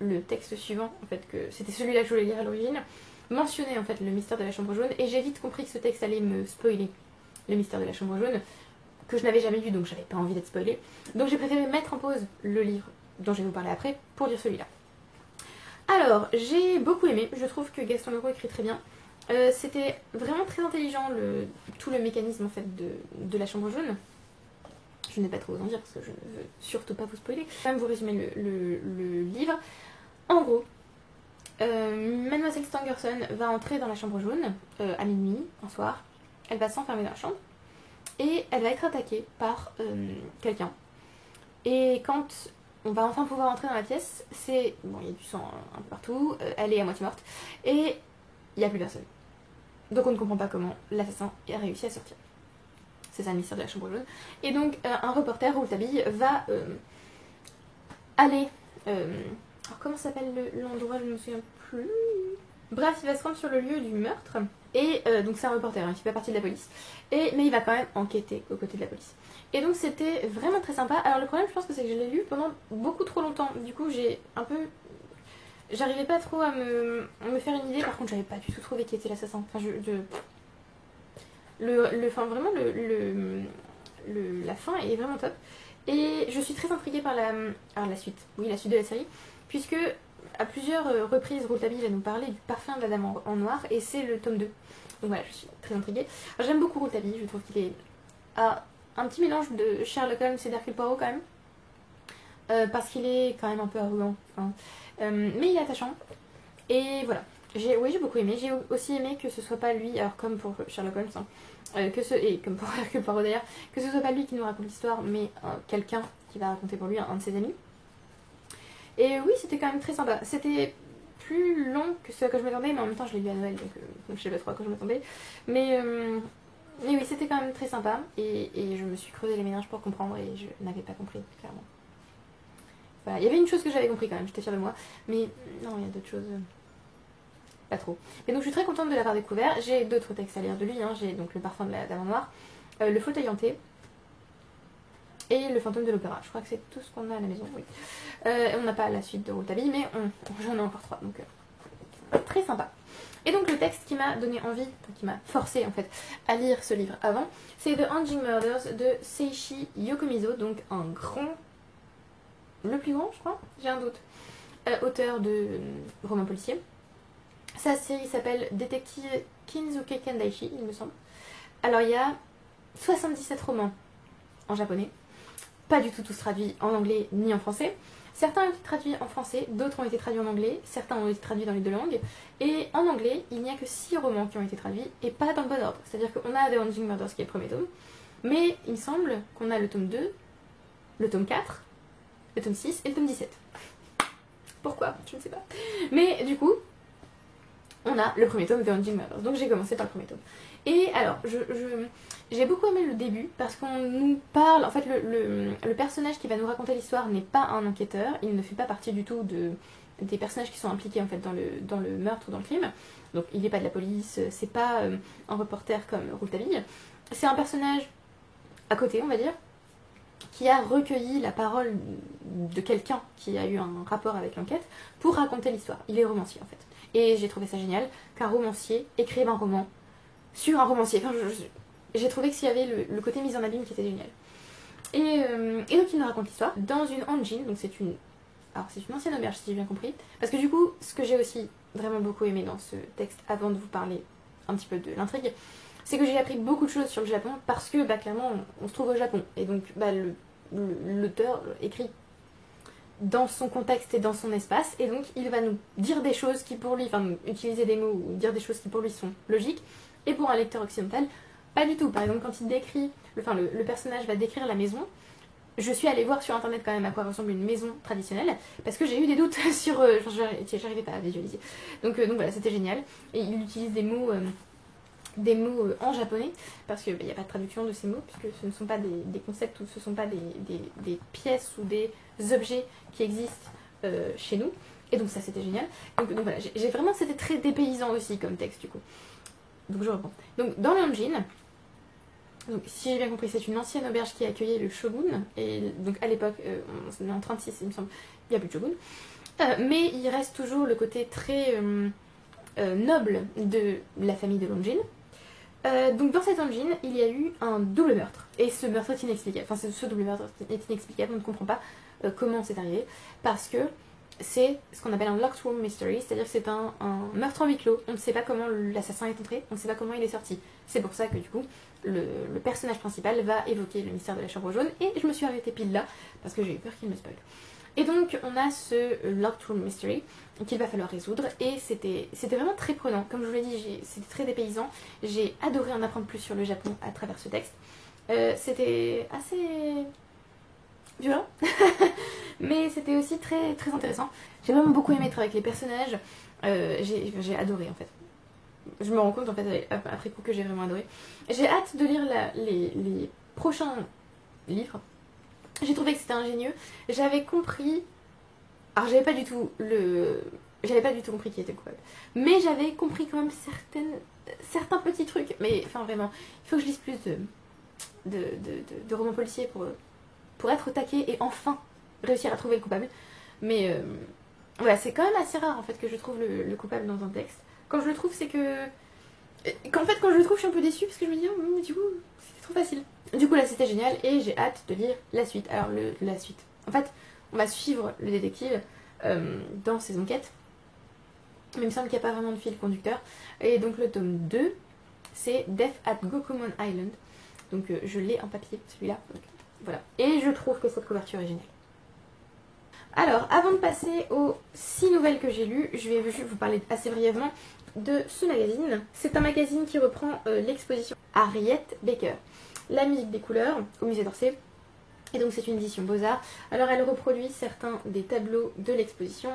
S1: le texte suivant, en fait, que c'était celui-là que je voulais lire à l'origine, mentionnait en fait le mystère de la chambre jaune. Et j'ai vite compris que ce texte allait me spoiler le mystère de la chambre jaune, que je n'avais jamais lu, donc j'avais pas envie d'être spoilée. Donc j'ai préféré mettre en pause le livre dont je vais vous parler après, pour lire celui-là. Alors, j'ai beaucoup aimé, je trouve que Gaston Leroux écrit très bien. C'était vraiment très intelligent, tout le mécanisme en fait de la chambre jaune. Je n'ai pas trop à en dire parce que je ne veux surtout pas vous spoiler. Je vais même vous résumer le livre. En gros, Mademoiselle Stangerson va entrer dans la chambre jaune à minuit, un soir. Elle va s'enfermer dans la chambre et elle va être attaquée par quelqu'un. Et quand on va enfin pouvoir entrer dans la pièce, c'est... Bon, il y a du sang un peu partout, elle est à moitié morte, et il n'y a plus personne. Donc on ne comprend pas comment l'assassin a réussi à sortir. C'est ça le mystère de la chambre jaune. Et donc un reporter, Rouletabille, va aller... alors comment s'appelle l'endroit, je ne me souviens plus... Bref, il va se rendre sur le lieu du meurtre, et donc c'est un reporter, hein, qui fait pas partie de la police. Mais il va quand même enquêter aux côtés de la police. Et donc c'était vraiment très sympa. Alors le problème je pense que c'est que je l'ai lu pendant beaucoup trop longtemps. Du coup j'ai un peu... J'arrivais pas trop à me faire une idée. Par contre j'avais pas du tout trouvé qui était l'assassin. Enfin vraiment la fin est vraiment top. Et je suis très intriguée par la suite. Oui, la suite de la série. Puisque à plusieurs reprises Rouletabille va nous parler du parfum de la dame en noir. Et c'est le tome 2. Donc voilà, je suis très intriguée. J'aime beaucoup Rouletabille, je trouve qu'il est un petit mélange de Sherlock Holmes et d'Hercule Poirot quand même. Parce qu'il est quand même un peu arrogant. Hein. Mais il est attachant. Et voilà. J'ai beaucoup aimé. J'ai aussi aimé que ce soit pas lui, alors comme pour Sherlock Holmes, hein, et comme pour Hercule Poirot d'ailleurs, que ce soit pas lui qui nous raconte l'histoire, mais quelqu'un qui va raconter pour lui, un de ses amis. Et oui, c'était quand même très sympa. C'était plus long que ce que je m'attendais, mais en même temps je l'ai lu à Noël, donc je sais pas trop à quoi je m'attendais. Mais oui, c'était quand même très sympa, et je me suis creusé les méninges pour comprendre, et je n'avais pas compris, clairement. Voilà, il y avait une chose que j'avais compris quand même, j'étais fière de moi, mais non, il y a d'autres choses... Pas trop. Et donc je suis très contente de l'avoir découvert. J'ai d'autres textes à lire de lui, hein. J'ai donc Le parfum de la dame en noir, Le fauteuil hanté, et Le fantôme de l'opéra. Je crois que c'est tout ce qu'on a à la maison, oui. On n'a pas la suite de Rouletabille, mais j'en ai encore 3, donc très sympa. Et donc le texte qui m'a donné envie, qui m'a forcé en fait à lire ce livre avant, c'est The Hanging Murders de Seishi Yokomizo, donc un grand... Le plus grand, je crois, j'ai un doute. Auteur de romans policiers. Sa série s'appelle Détective Kinzuke Kandaishi, il me semble. Alors il y a 77 romans en japonais, pas du tout tous traduits en anglais ni en français. Certains ont été traduits en français, d'autres ont été traduits en anglais, certains ont été traduits dans les deux langues. Et en anglais, il n'y a que 6 romans qui ont été traduits, et pas dans le bon ordre. C'est-à-dire qu'on a The Hanging Murders qui est le premier tome, mais il me semble qu'on a le tome 2, le tome 4, le tome 6 et le tome 17. Pourquoi? Je ne sais pas. Mais du coup...
S2: on a le premier tome de Angel Murders. Donc j'ai commencé par le premier tome. Et alors, j'ai beaucoup aimé le début parce qu'on nous parle... En fait, le personnage qui va nous raconter l'histoire n'est pas un enquêteur. Il ne fait pas partie du tout des personnages qui sont impliqués en fait dans le meurtre ou dans le crime. Donc il n'est pas de la police, c'est pas un reporter comme Rouletabille. C'est un personnage à côté, on va dire, qui a recueilli la parole de quelqu'un qui a eu un rapport avec l'enquête pour raconter l'histoire. Il est romancier en fait. Et j'ai trouvé ça génial qu'un romancier écrive un roman sur un romancier. Enfin, j'ai trouvé qu'il y avait le côté mise en abîme qui était génial. Et donc il nous raconte l'histoire dans une engine, donc c'est une ancienne auberge si j'ai bien compris. Parce que du coup, ce que j'ai aussi vraiment beaucoup aimé dans ce texte, avant de vous parler un petit peu de l'intrigue, c'est que j'ai appris beaucoup de choses sur le Japon parce que clairement on se trouve au Japon. Et donc l'auteur écrit dans son contexte et dans son espace, et donc il va nous dire des choses qui pour lui, enfin utiliser des mots ou dire des choses qui pour lui sont logiques, et pour un lecteur occidental, pas du tout. Par exemple, quand il décrit, le personnage va décrire la maison, je suis allée voir sur internet quand même à quoi ressemble une maison traditionnelle, parce que j'ai eu des doutes sur... j'arrivais pas à visualiser. Donc voilà, c'était génial. Et il utilise des mots en japonais, parce qu'il n'y a pas de traduction de ces mots, puisque ce ne sont pas des concepts, ou ce ne sont pas des pièces ou des objets qui existent chez nous. Et donc ça, c'était génial. Donc voilà, j'ai vraiment... C'était très dépaysant aussi comme texte, du coup. Donc je reprends. Donc dans l'engine, donc si j'ai bien compris, c'est une ancienne auberge qui accueillait le shogun. Et donc à l'époque, on est en 36 il me semble, il n'y a plus de shogun. Mais il reste toujours le côté très noble de la famille de Longin. Donc dans cette engine, il y a eu un double meurtre. Et ce meurtre est inexplicable. Enfin, ce double meurtre est inexplicable, on ne comprend pas comment c'est arrivé. Parce que c'est ce qu'on appelle un locked room mystery, c'est-à-dire que c'est un meurtre en huis clos. On ne sait pas comment l'assassin est entré, on ne sait pas comment il est sorti. C'est pour ça que du coup, le personnage principal va évoquer le mystère de la chambre jaune, et je me suis arrêtée pile là, parce que j'ai eu peur qu'il me spoil. Et donc, on a ce locked room mystery qu'il va falloir résoudre, et c'était vraiment très prenant. Comme je vous l'ai dit, c'était très dépaysant. J'ai adoré en apprendre plus sur le Japon à travers ce texte. C'était assez... violent, mais c'était aussi très, très intéressant. J'ai vraiment beaucoup aimé être avec les personnages, j'ai adoré en fait. Je me rends compte en fait après coup que j'ai vraiment adoré. J'ai hâte de lire les prochains livres. J'ai trouvé que c'était ingénieux. J'avais compris... Alors j'avais pas du tout compris qui était le coupable. Mais j'avais compris quand même certains petits trucs. Mais enfin vraiment, il faut que je lise plus de romans policiers pour être au taquet et enfin réussir à trouver le coupable. Mais voilà, c'est quand même assez rare en fait que je trouve le coupable dans un texte. Quand je le trouve, c'est que... quand je le trouve, je suis un peu déçue parce que je me dis, oh, du coup, c'était trop facile. Du coup, là, c'était génial et j'ai hâte de lire la suite. Alors, la suite. En fait, on va suivre le détective dans ses enquêtes. Mais il me semble qu'il n'y a pas vraiment de fil conducteur. Et donc, le tome 2, c'est Death at Gokumon Island. Donc, je l'ai en papier, celui-là. Donc, voilà. Et je trouve que cette couverture est géniale. Alors, avant de passer aux 6 nouvelles que j'ai lues, je vais juste vous parler assez brièvement de ce magazine. C'est un magazine qui reprend l'exposition Harriet Baker, la musique des couleurs, au musée d'Orsay. Et donc c'est une édition Beaux-Arts. Alors elle reproduit certains des tableaux de l'exposition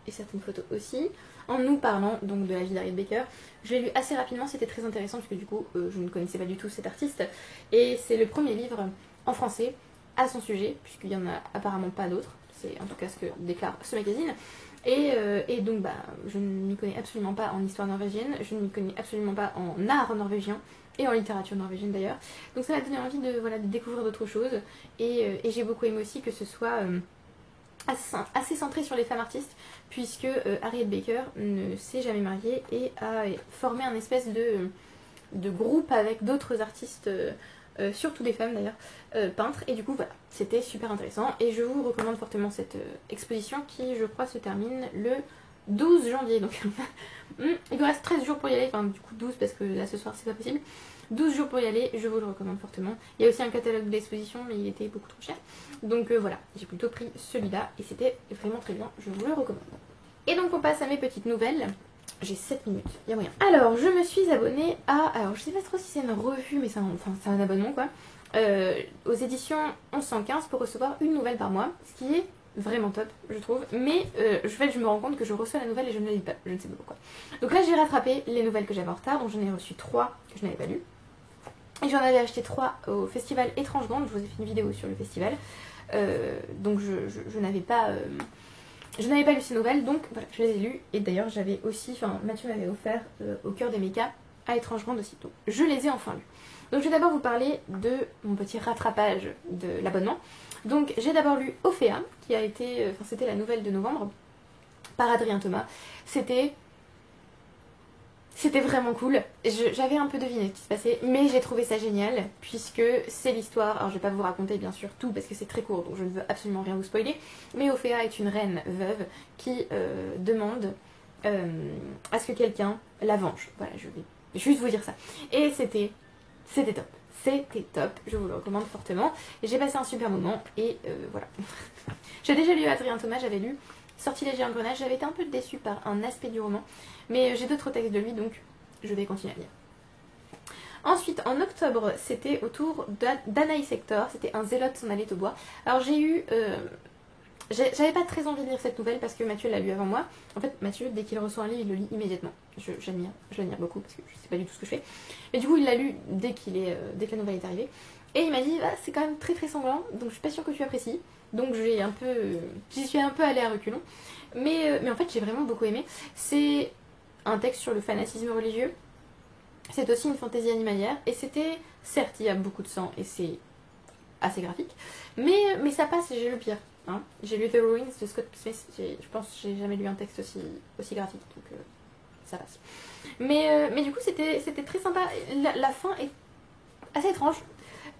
S2: et certaines photos aussi, en nous parlant donc de la vie d'Harriet Baker. Je l'ai lu assez rapidement, c'était très intéressant parce que du coup je ne connaissais pas du tout cet artiste. Et c'est le premier livre en français à son sujet, puisqu'il n'y en a apparemment pas d'autres. C'est en tout cas ce que déclare ce magazine. Et donc je ne m'y connais absolument pas en histoire norvégienne, je ne m'y connais absolument pas en art norvégien et en littérature norvégienne d'ailleurs. Donc ça m'a donné envie de découvrir d'autres choses et j'ai beaucoup aimé aussi que ce soit assez centré sur les femmes artistes, puisque Harriet Baker ne s'est jamais mariée et a formé un espèce de groupe avec d'autres artistes, surtout des femmes d'ailleurs, peintres, et du coup voilà, c'était super intéressant et je vous recommande fortement cette exposition qui je crois se termine le 12 janvier, donc il vous reste 13 jours pour y aller, enfin du coup 12 parce que là ce soir c'est pas possible, 12 jours pour y aller, je vous le recommande fortement. Il y a aussi un catalogue de l'exposition mais il était beaucoup trop cher, donc voilà, j'ai plutôt pris celui-là et c'était vraiment très bien, je vous le recommande. Et donc on passe à mes petites nouvelles. J'ai 7 minutes, il y a moyen. Alors, je me suis abonnée à... Alors, je sais pas trop si c'est une revue, mais c'est un abonnement, quoi. Aux éditions 1115 pour recevoir une nouvelle par mois, ce qui est vraiment top, je trouve. Mais en fait, je me rends compte que je reçois la nouvelle et je ne la lis pas. Je ne sais pas pourquoi. Donc là, j'ai rattrapé les nouvelles que j'avais en retard. Donc j'en ai reçu 3 que je n'avais pas lues. Et j'en avais acheté 3 au festival Étrange Grande. Je vous ai fait une vidéo sur le festival. Donc je n'avais pas... je n'avais pas lu ces nouvelles, donc voilà, je les ai lues. Et d'ailleurs, j'avais aussi... Enfin, Mathieu m'avait offert Au cœur des mécas à Étrange Grande aussi. Donc je les ai enfin lues. Donc je vais d'abord vous parler de mon petit rattrapage de l'abonnement. Donc j'ai d'abord lu Ophéa, qui a été... Enfin, c'était la nouvelle de novembre, par Adrien Thomas. C'était vraiment cool. J'avais un peu deviné ce qui se passait, mais j'ai trouvé ça génial, puisque c'est l'histoire... Alors je vais pas vous raconter bien sûr tout, parce que c'est très court, donc je ne veux absolument rien vous spoiler. Mais Ophéa est une reine veuve qui demande à ce que quelqu'un la venge. Voilà, je vais juste vous dire ça. Et c'était top. C'était top, je vous le recommande fortement. J'ai passé un super moment, et voilà. J'ai déjà lu Adrien Thomas, j'avais lu Sortilège et Engrenage. J'avais été un peu déçue par un aspect du roman, mais j'ai d'autres textes de lui, donc je vais continuer à lire. Ensuite, en octobre, c'était au tour d'Anaïs Hector. C'était Un zélote s'en allait au bois. Alors j'ai eu... j'avais pas très envie de lire cette nouvelle parce que Mathieu l'a lu avant moi. En fait, Mathieu, dès qu'il reçoit un livre, il le lit immédiatement. Je l'admire beaucoup parce que je sais pas du tout ce que je fais. Mais du coup, il l'a lu dès que la nouvelle est arrivée. Et il m'a dit, bah, c'est quand même très très sanglant, donc je suis pas sûre que tu apprécies. Donc j'y suis un peu allée à reculons. Mais en fait, j'ai vraiment beaucoup aimé. C'est un texte sur le fanatisme religieux. C'est aussi une fantaisie animalière. Et c'était, certes, il y a beaucoup de sang et c'est assez graphique. Mais ça passe et j'ai le pire. Hein. J'ai lu The Ruins de Scott Smith. Je pense que j'ai jamais lu un texte aussi graphique. Donc ça passe. Mais du coup, c'était très sympa. La fin est assez étrange.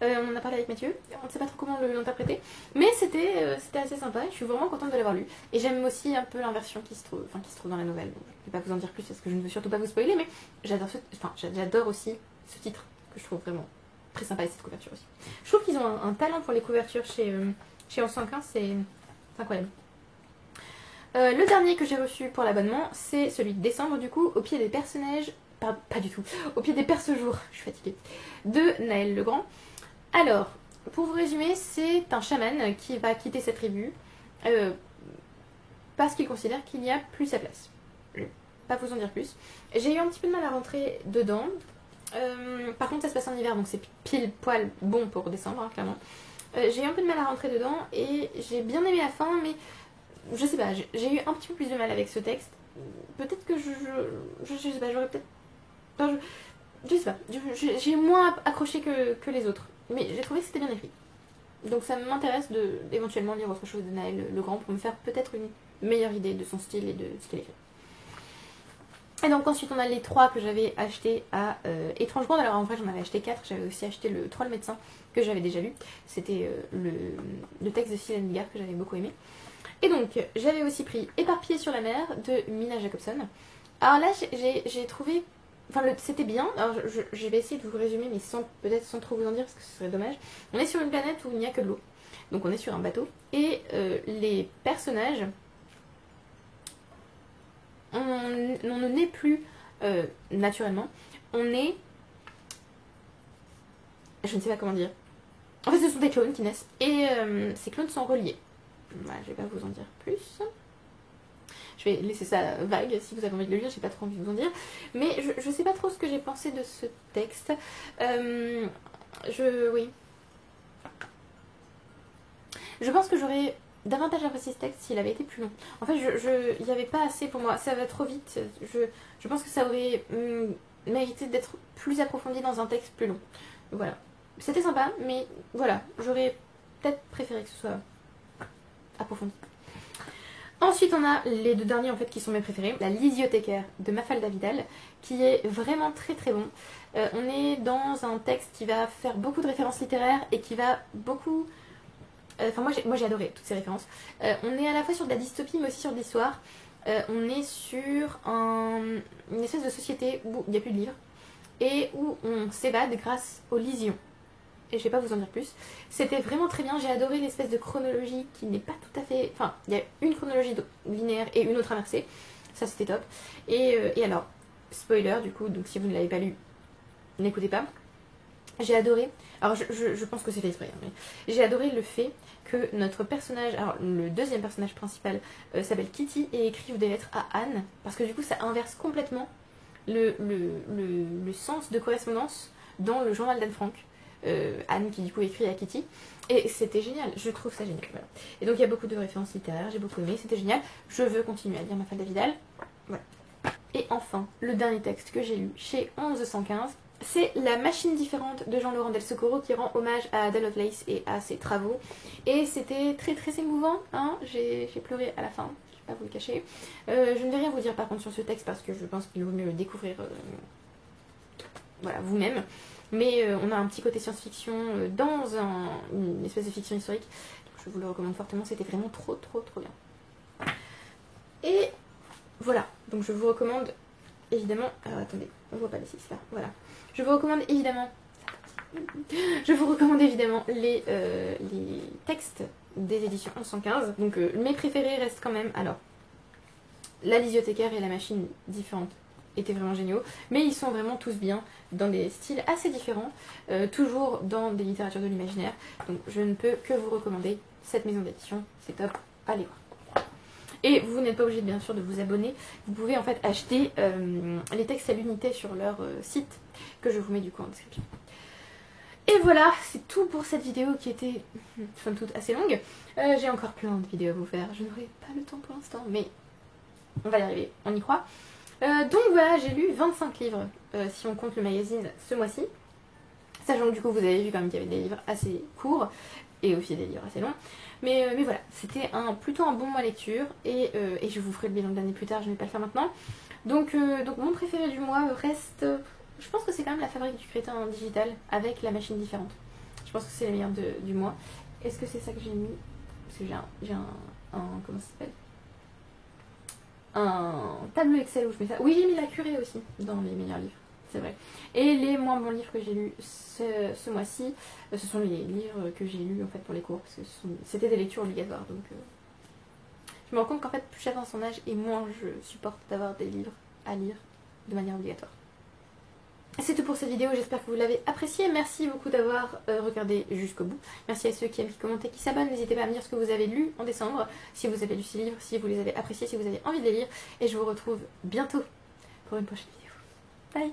S2: On en a parlé avec Mathieu, on ne sait pas trop comment l'interpréter, mais c'était assez sympa, je suis vraiment contente de l'avoir lu. Et j'aime aussi un peu l'inversion qui se trouve dans la nouvelle. Donc, je ne vais pas vous en dire plus parce que je ne veux surtout pas vous spoiler, mais j'adore aussi ce titre que je trouve vraiment très sympa et cette couverture aussi. Je trouve qu'ils ont un talent pour les couvertures chez Ansanquin, c'est incroyable. Le dernier que j'ai reçu pour l'abonnement, c'est celui de décembre du coup, au pied des personnages, pas du tout, au pied des perce-jours, je suis fatiguée, de Naël Legrand. Alors, pour vous résumer, c'est un chaman qui va quitter sa tribu parce qu'il considère qu'il n'y a plus sa place. Je vais pas vous en dire plus. J'ai eu un petit peu de mal à rentrer dedans. Par contre, ça se passe en hiver, donc c'est pile poil bon pour décembre, hein, clairement. J'ai eu un peu de mal à rentrer dedans et j'ai bien aimé la fin, mais je sais pas, j'ai eu un petit peu plus de mal avec ce texte. Peut-être que je sais pas, j'aurais peut-être... Enfin, je sais pas, j'ai moins accroché que les autres. Mais j'ai trouvé que c'était bien écrit. Donc ça m'intéresse d'éventuellement lire autre chose de Naël Legrand pour me faire peut-être une meilleure idée de son style et de ce qu'il écrit. Et donc ensuite on a les 3 que j'avais achetés à Étrange Grande. Alors en vrai j'en avais acheté 4. J'avais aussi acheté le Troll médecin que j'avais déjà lu. C'était le texte de Céline Bigard que j'avais beaucoup aimé. Et donc j'avais aussi pris Éparpillé sur la mer de Mina Jacobson. Alors là j'ai trouvé... Enfin, c'était bien. Alors, je vais essayer de vous résumer, mais peut-être sans trop vous en dire, parce que ce serait dommage. On est sur une planète où il n'y a que de l'eau. Donc, on est sur un bateau. Et les personnages... On ne naît plus naturellement. On est... Je ne sais pas comment dire. En fait, ce sont des clones qui naissent. Et ces clones sont reliés. Voilà, je vais pas vous en dire plus. Je vais laisser ça vague si vous avez envie de le lire, j'ai pas trop envie de vous en dire. Mais je sais pas trop ce que j'ai pensé de ce texte. Oui. Je pense que j'aurais davantage apprécié ce texte s'il avait été plus long. En fait, il n'y avait pas assez pour moi. Ça va trop vite. Je pense que ça aurait mérité d'être plus approfondi dans un texte plus long. Voilà. C'était sympa, mais voilà. J'aurais peut-être préféré que ce soit approfondi. Ensuite, on a les 2 derniers en fait qui sont mes préférés. La Lisiothécaire de Mafalda Vidal, qui est vraiment très très bon. On est dans un texte qui va faire beaucoup de références littéraires et qui va beaucoup... Enfin, moi j'ai adoré toutes ces références. On est à la fois sur de la dystopie mais aussi sur de l'histoire. On est sur une espèce de société où il n'y a plus de livres et où on s'évade grâce aux lisions. Et je vais pas vous en dire plus. C'était vraiment très bien, j'ai adoré l'espèce de chronologie qui n'est pas tout à fait... Enfin, il y a une chronologie linéaire et une autre inversée. Ça c'était top. Et alors, spoiler du coup, donc si vous ne l'avez pas lu, n'écoutez pas. J'ai adoré, alors je pense que c'est fait exprès, hein, mais j'ai adoré le fait que notre personnage, alors le deuxième personnage principal s'appelle Kitty et écrive des lettres à Anne, parce que du coup ça inverse complètement le sens de correspondance dans le journal d'Anne Frank. Anne qui du coup écrit à Kitty, et c'était génial, je trouve ça génial. Voilà. Et donc il y a beaucoup de références littéraires, j'ai beaucoup aimé, c'était génial, je veux continuer à lire Mafalda Vidal. Voilà. Et enfin, le dernier texte que j'ai lu chez 1115, c'est La machine différente de Jean-Laurent Del Socorro qui rend hommage à Ada Lovelace et à ses travaux. Et c'était très très émouvant, hein, j'ai pleuré à la fin, je vais pas vous le cacher. Je ne vais rien vous dire par contre sur ce texte parce que je pense qu'il vaut mieux le découvrir voilà, vous-même. Mais on a un petit côté science-fiction dans une espèce de fiction historique. Donc je vous le recommande fortement, c'était vraiment trop trop trop bien. Et voilà, donc je vous recommande évidemment... Alors attendez, on voit pas les 6 là, voilà. Je vous recommande évidemment... Je vous recommande évidemment les textes des éditions 1115. Donc mes préférés restent quand même... Alors, La Lisiothécaire et La machine différente étaient vraiment géniaux, mais ils sont vraiment tous bien dans des styles assez différents, toujours dans des littératures de l'imaginaire. Donc je ne peux que vous recommander cette maison d'édition, c'est top, allez voir. Et vous n'êtes pas obligé bien sûr de vous abonner, vous pouvez en fait acheter les textes à l'unité sur leur site, que je vous mets du coup en description. Et voilà, c'est tout pour cette vidéo qui était, somme toute, assez longue. J'ai encore plein de vidéos à vous faire, je n'aurai pas le temps pour l'instant, mais on va y arriver, on y croit. Donc voilà, j'ai lu 25 livres, si on compte le magazine, ce mois-ci. Sachant que du coup, vous avez vu quand même qu'il y avait des livres assez courts, et aussi des livres assez longs. Mais voilà, c'était plutôt un bon mois lecture, et je vous ferai le bilan de l'année plus tard, je ne vais pas le faire maintenant. Donc mon préféré du mois reste, je pense que c'est quand même La Fabrique du crétin en digital, avec La machine différente. Je pense que c'est les meilleurs du mois. Est-ce que c'est ça que j'ai mis? Parce que j'ai un comment ça s'appelle, un tableau Excel où je mets ça. Oui, j'ai mis La Curée aussi dans les meilleurs livres, c'est vrai. Et les moins bons livres que j'ai lus ce mois-ci, ce sont les livres que j'ai lus en fait pour les cours, parce que c'était des lectures obligatoires. Donc je me rends compte qu'en fait plus j'avance en âge et moins je supporte d'avoir des livres à lire de manière obligatoire. C'est tout pour cette vidéo, j'espère que vous l'avez appréciée. Merci beaucoup d'avoir regardé jusqu'au bout. Merci à ceux qui aiment, qui commentent et qui s'abonnent. N'hésitez pas à me dire ce que vous avez lu en décembre, si vous avez lu ces livres, si vous les avez appréciés, si vous avez envie de les lire. Et je vous retrouve bientôt pour une prochaine vidéo. Bye!